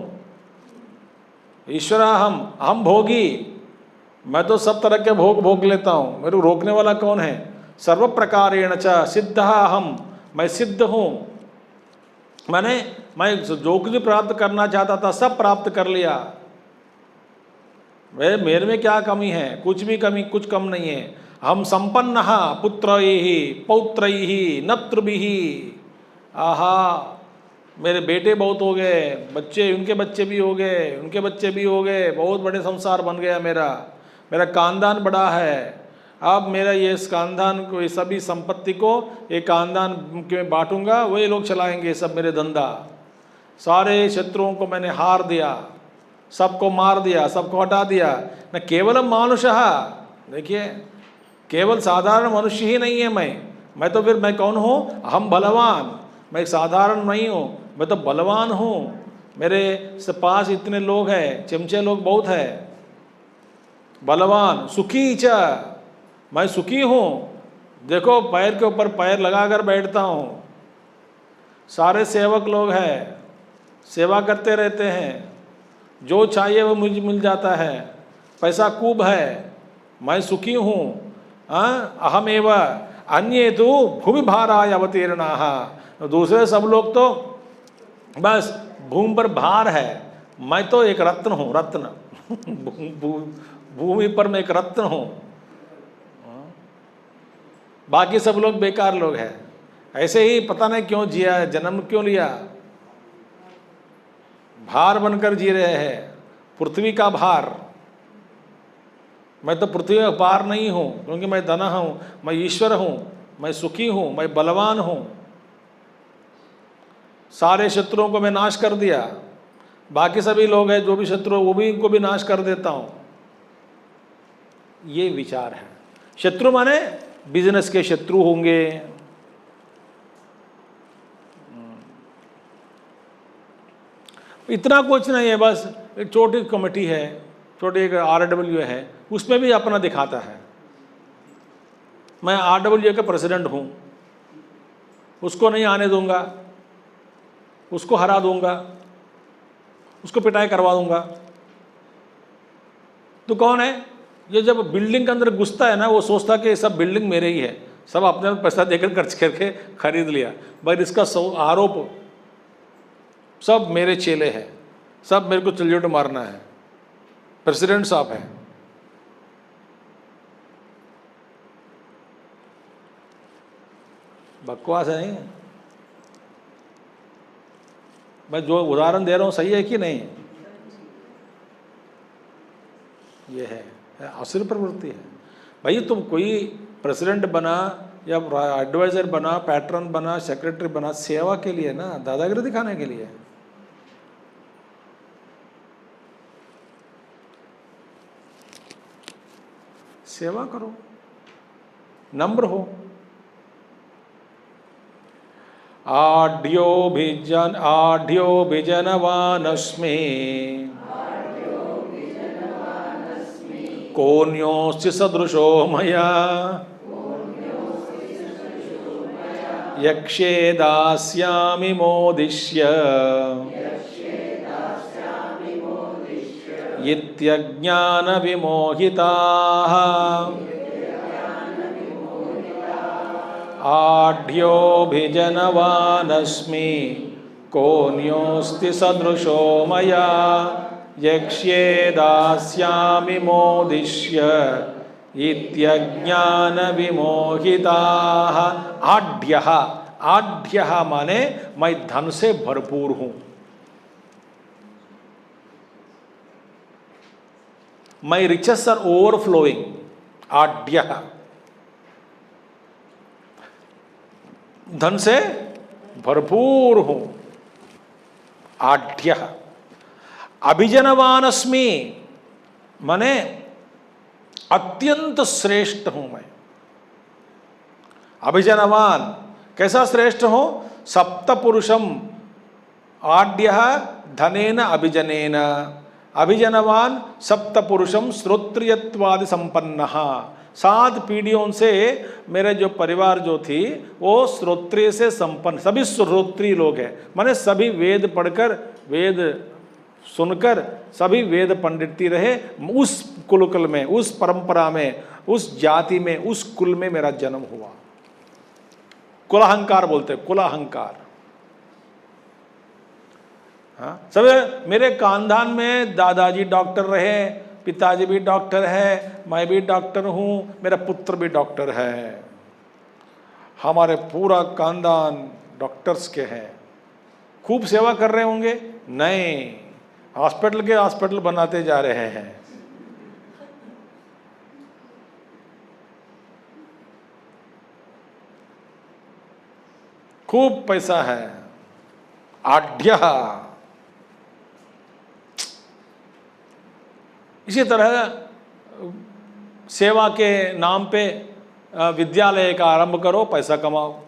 ईश्वर हम भोगी, मैं तो सब तरह के भोग लेता हूँ, मेरे रोकने वाला कौन है? सर्व प्रकारेण च सिद्धः अहम, मैं सिद्ध हूँ। मैं जो कुछ प्राप्त करना चाहता था सब प्राप्त कर लिया। वे मेरे में क्या कमी है? कुछ भी कमी, कुछ कम नहीं है। हम संपन्नः पुत्रैः पौत्रैः नतृभिः। आहा, मेरे बेटे बहुत हो गए, बच्चे, उनके बच्चे भी हो गए, उनके बच्चे भी हो गए, बहुत बड़े संसार बन गया मेरा खानदान बड़ा है। अब मेरा ये इस खानदान को, ये सभी संपत्ति को एक खानदान के बांटूंगा, वही लोग चलाएंगे सब मेरे धंधा। सारे शत्रुओं को मैंने हार दिया, सबको मार दिया, सबको हटा दिया। न केवलम मानुषः, देखिए केवल साधारण मनुष्य ही नहीं है मैं तो फिर मैं कौन हूँ? अहम बलवान। मैं एक साधारण नहीं हूँ, मैं तो बलवान हूँ। मेरे पास इतने लोग हैं, चमचे लोग बहुत है। बलवान सुखी च, मैं सुखी हूँ। देखो पैर के ऊपर पैर लगाकर बैठता हूँ, सारे सेवक लोग हैं, सेवा करते रहते हैं, जो चाहिए वो मुझे मिल जाता है, पैसा खूब है, मैं सुखी हूँ। अहमेव अन्ये तो भूमि भाराय अवतीर्णाः। दूसरे सब लोग तो बस भूमि पर भार है, मैं तो एक रत्न हूँ, रत्न। भूमि पर मैं एक रत्न हूँ, बाकी सब लोग बेकार लोग हैं। ऐसे ही पता नहीं क्यों जिया, जन्म क्यों लिया, भार बनकर जी रहे हैं, पृथ्वी का भार। मैं तो पृथ्वी का भार नहीं हूँ, क्योंकि मैं धन हूँ, मैं ईश्वर हूँ, मैं सुखी हूँ, मैं बलवान हूँ। सारे शत्रुओं को मैं नाश कर दिया, बाकी सभी लोग हैं जो भी शत्रु, वो भी इनको भी नाश कर देता हूँ। ये विचार है। शत्रु माने बिजनेस के शत्रु होंगे, इतना कुछ नहीं है। बस एक छोटी कमेटी है, छोटी एक RW है, उसमें भी अपना दिखाता है। मैं RW का प्रेसिडेंट हूँ, उसको नहीं आने दूंगा, उसको हरा दूंगा, उसको पिटाई करवा दूंगा। तो कौन है? ये जब बिल्डिंग के अंदर घुसता है ना, वो सोचता कि सब बिल्डिंग मेरे ही है, सब अपने पैसा देकर खर्च करके खरीद लिया, पर इसका आरोप सब मेरे चेले हैं, सब मेरे को चलियोट मारना है, प्रेसिडेंट साहब है। बकवास है नहीं? मैं जो उदाहरण दे रहा हूँ सही है कि नहीं? ये है असुर प्रवृत्ति है। भाई तुम कोई प्रेसिडेंट बना, या एडवाइजर बना, पैट्रन बना, सेक्रेटरी बना, सेवा के लिए ना, दादागिरी दिखाने के लिए। सेवा करो, नम्र हो। आढ्योभिजनवानस्मि कोऽन्योऽस्ति सदृशो मया यक्ष्ये दास्यामि मोदिष्य इत्यज्ञानविमोहिताः। आढ्योभिजनवानस्मि कोऽन्योऽस्ति सदृशो मया यक्ष्ये दास्यामि मोदिष्य इत्यज्ञानविमोहिताः। आढ्यः, आढ्यः माने मैं धन से भरपूर हूं, my riches are overflowing। आढ्यः धन से भरपूर हूं, आढ्यः। अभिजनवान अस्मि माने अत्यंत श्रेष्ठ हूं मैं। अभिजनवान कैसा श्रेष्ठ हो? सप्तपुरुषम आढ्यः धनेन अभिजनेन। अभिजनवान सप्तपुरुषम श्रोत्रियत्वादि संपन्नः। 7 पीढ़ियों से मेरे जो परिवार जो थी वो श्रोत्रिय से संपन्न, सभी श्रोत्रिय लोग हैं, माने सभी वेद पढ़कर, वेद सुनकर सभी वेद पंडिती रहे। उस कुलकुल में, उस परंपरा में, उस जाति में, उस कुल में मेरा जन्म हुआ। कुलाहंकार बोलते, कुलाहंकार। हाँ, सब मेरे खानदान में दादाजी डॉक्टर रहे, पिताजी भी डॉक्टर है, मैं भी डॉक्टर हूँ, मेरा पुत्र भी डॉक्टर है। हमारे पूरा खानदान डॉक्टर्स के हैं। खूब सेवा कर रहे होंगे? नहीं, हॉस्पिटल के हॉस्पिटल बनाते जा रहे हैं। खूब पैसा है। आढ्यः। इसी तरह सेवा के नाम पे विद्यालय का आरंभ करो, पैसा कमाओ।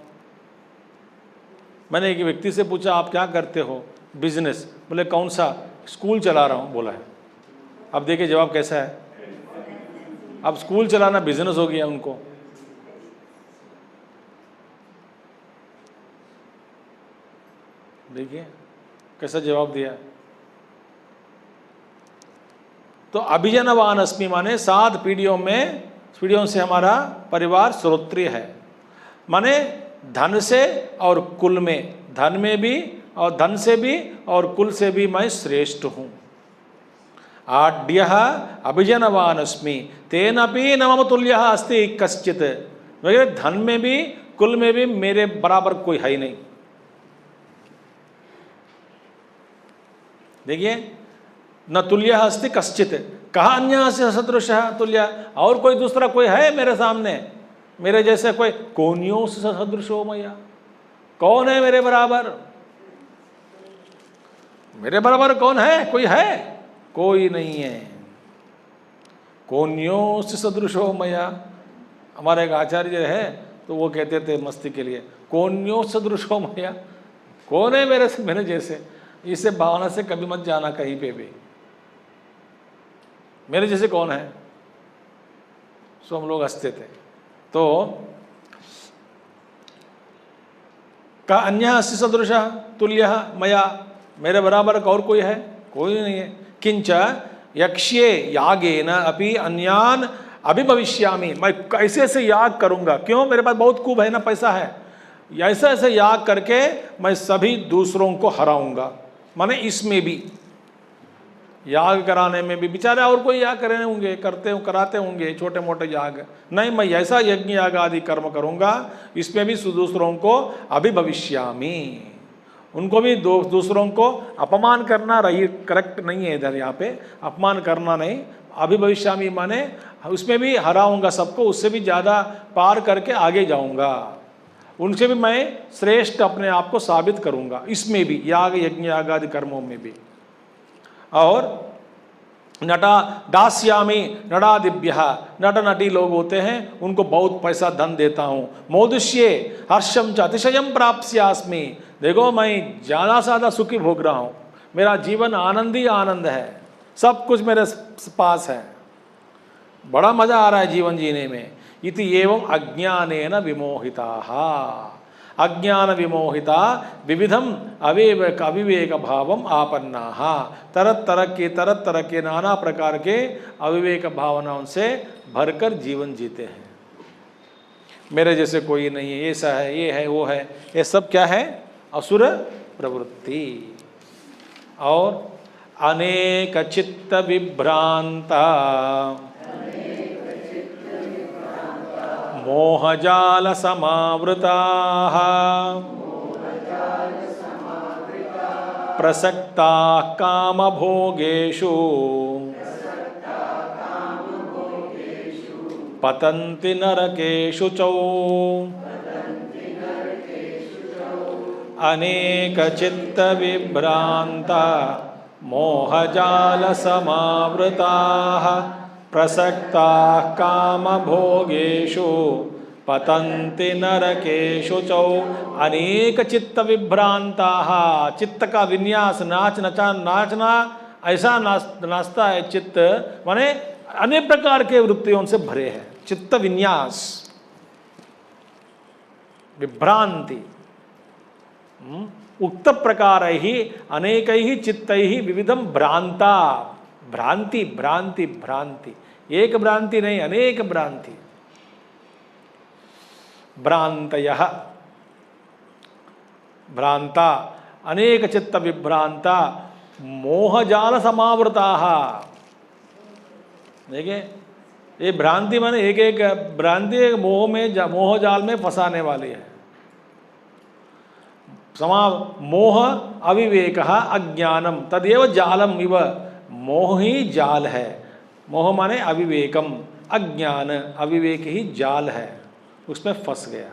मैंने एक व्यक्ति से पूछा, आप क्या करते हो? बिजनेस। बोले कौन सा? स्कूल चला रहा हूँ, बोला है। अब देखिए जवाब कैसा है। अब स्कूल चलाना बिजनेस हो गया उनको। देखिए कैसा जवाब दिया। तो अभिजनवान अस्मि माने 7 पीढ़ियों से हमारा परिवार श्रोत्रिय है, माने धन से और कुल में, धन में भी और धन से भी और कुल से भी मैं श्रेष्ठ हूँ। आढ्यः अभिजनवान अस्मि तेनापि न मम तुल्यः अस्ति कश्चित्। धन में भी कुल में भी मेरे बराबर कोई है ही नहीं। देखिए, न तुल्यः अस्ति कश्चित्, कहा अन्यः से सदृशः तुल्य। और कोई दूसरा कोई है मेरे सामने मेरे जैसे? कोई कोन्यो से सदृशो मया, कौन है मेरे बराबर? मेरे बराबर कौन है? कोई है? कोई नहीं है। कोन्यो से सदृशो मया। हमारे एक आचार्य है तो वो कहते थे मस्ती के लिए, कोन्यो सदृशो मया, कौन है मेरे जैसे? इसे भावना से कभी मत जाना कहीं पे भी, मेरे जैसे कौन है? सो हम लोग हंसते थे। तो का अन्यः अस्ति सदृशः तुल्यः मया, मेरे बराबर और कोई है? कोई नहीं है। किंच यक्ष्ये यागेन अपि अन्यान अभिभविष्यामि, मैं कैसे ऐसे याग करूंगा। क्यों? मेरे पास बहुत खूब है ना, पैसा है। ऐसा ऐसे याग करके मैं सभी दूसरों को हराऊंगा। माने इसमें भी याग कराने में भी बेचारे और कोई याग करे होंगे, कराते होंगे छोटे मोटे याग। नहीं, मैं ऐसा यज्ञ याग आदि कर्म करूंगा, इसमें भी दूसरों को अभिभविष्यामि, उनको भी दूसरों को अपमान करना रही करेक्ट नहीं है। इधर यहाँ पे अपमान करना नहीं, अभिभविष्यामि माने उसमें भी हराऊंगा सबको, उससे भी ज़्यादा पार करके आगे जाऊंगा, उनसे भी मैं श्रेष्ठ अपने आप को साबित करूंगा, इसमें भी याग यज्ञ यागादि कर्मों में भी। और नटा दास्यामी नटादिभ्य, नट नटी लोग होते हैं उनको बहुत पैसा धन देता हूँ। मोदुष्ये हर्षम च अतिशयम प्राप्स्यास्मि, देखो मैं ज़्यादा से ज़्यादा सुखी भोग रहा हूँ, मेरा जीवन आनंद ही आनंद है, सब कुछ मेरे पास है, बड़ा मज़ा आ रहा है जीवन जीने में। इति एवं अज्ञानेन विमोहिताः, अज्ञान विमोहिता विविधम अविवेक अविवेक भावम आपन्नाः, तरह तरह के नाना प्रकार के अविवेक भावनाओं से भरकर जीवन जीते हैं। मेरे जैसे कोई नहीं है, ऐसा है, ये है, वो है, ये सब क्या है? असुर प्रवृत्ति। और अनेक चित्त विभ्रांता मोहजाल समावृताः प्रसक्ताः कामभोगेषु पतन्ति नरकेषु च। अनेक चित्त विभ्रांता मोहजाल समावृताः प्रसक्ताः कामभोगेषु पतन्ति नरकेषु च। अनेक चित्त विभ्रांताः, चित्त का विन्यास, नाचना ऐसा नाचता है चित्त, माने अनेक प्रकार के वृत्तियों से भरे हैं। चित्त विन्यास, विभ्रांति, उक्त प्रकार ही अनेक ही चित्त ही विविधम भ्रांता, भ्रांति भ्रांति भ्रांति, एक भ्रांति नहीं, अनेक भ्रांति। भ्रांतयः भ्रांता अनेक चित्त विभ्रांता मोहजाल समावृताः। देखिए ये भ्रांति माने एक एक भ्रांति एक मोह में, मोह जाल में फंसाने वाली है। मोह अविवेकः अज्ञानम तदेव जालम इव, मोह ही जाल है। मोह माने अविवेकम, अज्ञान अविवेक ही जाल है, उसमें फंस गया।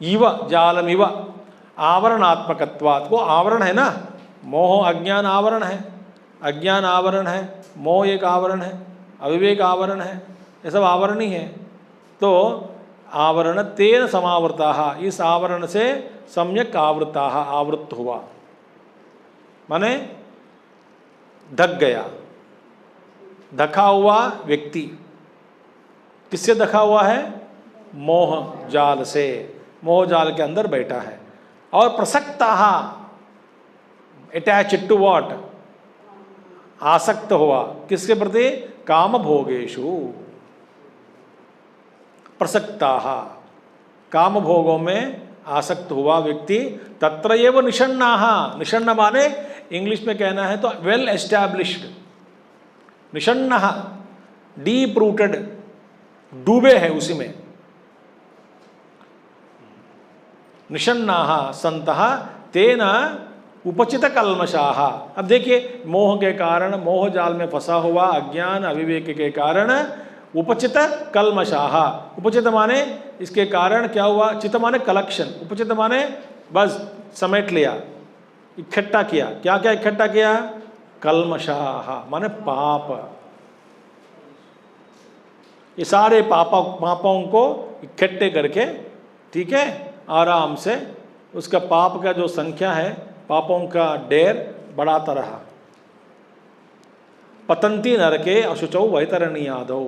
इव जालम इव आवरणात्मकत्वात्, वो आवरण है ना, मोह अज्ञान आवरण है, अज्ञान आवरण है, मोह एक आवरण है, अविवेक आवरण है, ये सब आवरण ही है। तो आवरण तेन समावृताः, इस आवरण से सम्यक आवृताः, आवृत हुआ माने ढक गया, ढका हुआ व्यक्ति किससे ढका हुआ है? मोह जाल से, मोह जाल के अंदर बैठा है। और प्रसक्ताः अटैच्ड टू व्हाट? आसक्त हुआ किसके प्रति? काम भोगेषु। प्रसक्ताः काम भोगों में आसक्त हुआ व्यक्ति, तत्र एव निषण्णाः, निषण्ण माने इंग्लिश में कहना है तो वेल एस्टैब्लिश्ड, निषण्णः डीप रूटेड, डूबे हैं उसी में। निषण्णाः सन्तः तेन उपचित कल्मषाः। अब देखिए मोह के कारण, मोह जाल में फंसा हुआ अज्ञान अविवेक के कारण उपचित कल्मषाः, उपचित माने इसके कारण क्या हुआ? चित माने कलेक्शन, उपचित माने बस समेट लिया, इकट्ठा किया। क्या क्या इकट्ठा किया? कल्मषाः माने पाप। ये सारे पापों को इकट्ठे करके, ठीक है, आराम से उसका पाप का जो संख्या है, पापों का ढेर बढ़ाता रहा। पतंती नरके अशुचौ वैतरणीयादौ,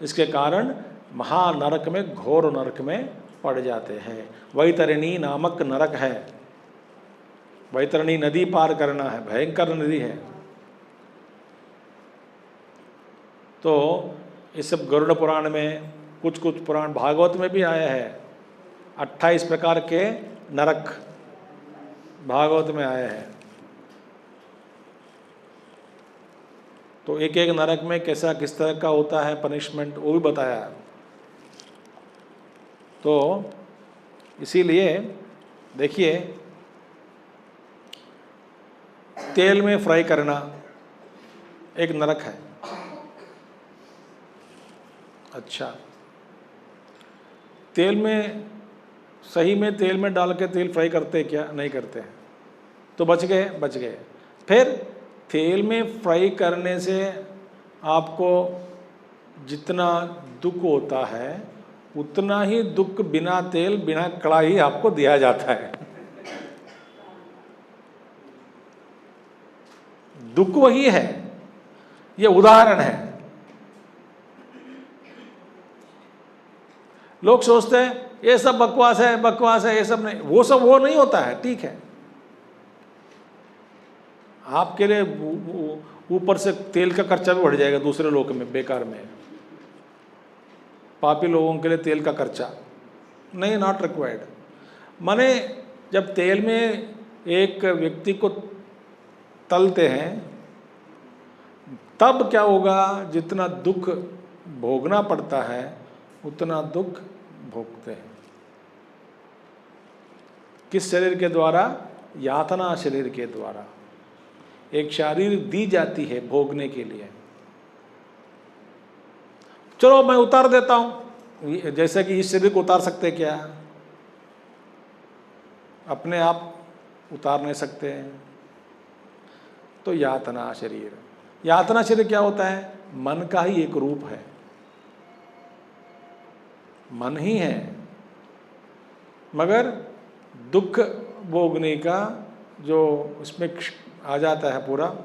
इसके कारण महानरक में, घोर नरक में पड़ जाते हैं। वैतरणी नामक नरक है, वैतरणी नदी पार करना है, भयंकर नदी है। तो इस सब गरुड़ पुराण में, कुछ कुछ पुराण भागवत में भी आया है। 28 प्रकार के नरक भागवत में आए हैं। तो एक एक नरक में कैसा किस तरह का होता है पनिशमेंट, वो भी बताया है। तो इसीलिए देखिए, तेल में फ्राई करना एक नरक है। अच्छा, तेल में, सही में तेल में डाल के तेल फ्राई करते क्या? नहीं करते हैं, तो बच गए, बच गए। फिर तेल में फ्राई करने से आपको जितना दुख होता है उतना ही दुख बिना तेल बिना कढ़ाई आपको दिया जाता है। दुख वही है, ये उदाहरण है। लोग सोचते हैं ये सब बकवास है, बकवास है, ये सब नहीं, वो नहीं होता है। ठीक है, आपके लिए ऊपर से तेल का खर्चा भी बढ़ जाएगा दूसरे लोक में, बेकार में। पापी लोगों के लिए तेल का खर्चा नहीं, नॉट रिक्वायर्ड। माने जब तेल में एक व्यक्ति को तलते हैं तब क्या होगा, जितना दुख भोगना पड़ता है उतना दुख भोगते हैं। किस शरीर के द्वारा? यातना शरीर के द्वारा। एक शरीर दी जाती है भोगने के लिए। चलो मैं उतार देता हूं, जैसे कि इस शरीर को उतार सकते क्या? अपने आप उतार नहीं सकते हैं। तो यातना शरीर, यातना शरीर क्या होता है? मन का ही एक रूप है, मन ही है, मगर दुख भोगने का जो उसमें आ जाता है पूरा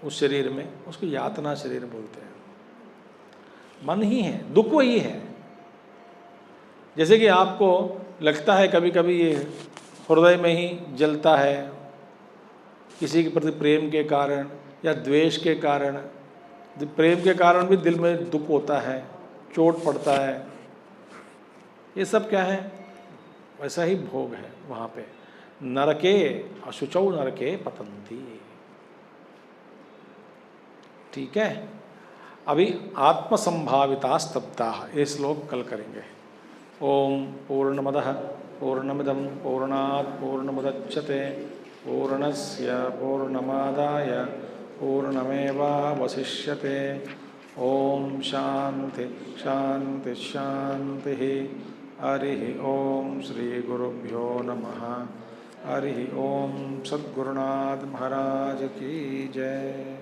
उस शरीर में, उसको यातना शरीर बोलते हैं। मन ही है, दुख वही है। जैसे कि आपको लगता है कभी कभी ये हृदय में ही जलता है किसी के प्रति प्रेम के कारण या द्वेष के कारण। प्रेम के कारण भी दिल में दुख होता है, चोट पड़ता है। ये सब क्या है? वैसा ही भोग है वहाँ पे। नरके अशुचौ नरके पतंती। ठीक है, अभी आत्मसंभाविता स्तब्धा, ये श्लोक कल करेंगे। ओम पूर्णमदः पूर्णमिदं पूर्णात् पूर्णमुदच्यते पूर्णस्य पूर्णमादाय पूर्णमेवावशिष्यते। ओम शांति शांति शांति। हरि ओम श्री गुरुभ्यो नमः। हरि ओम। सद्गुरुनाथ महाराज की जय।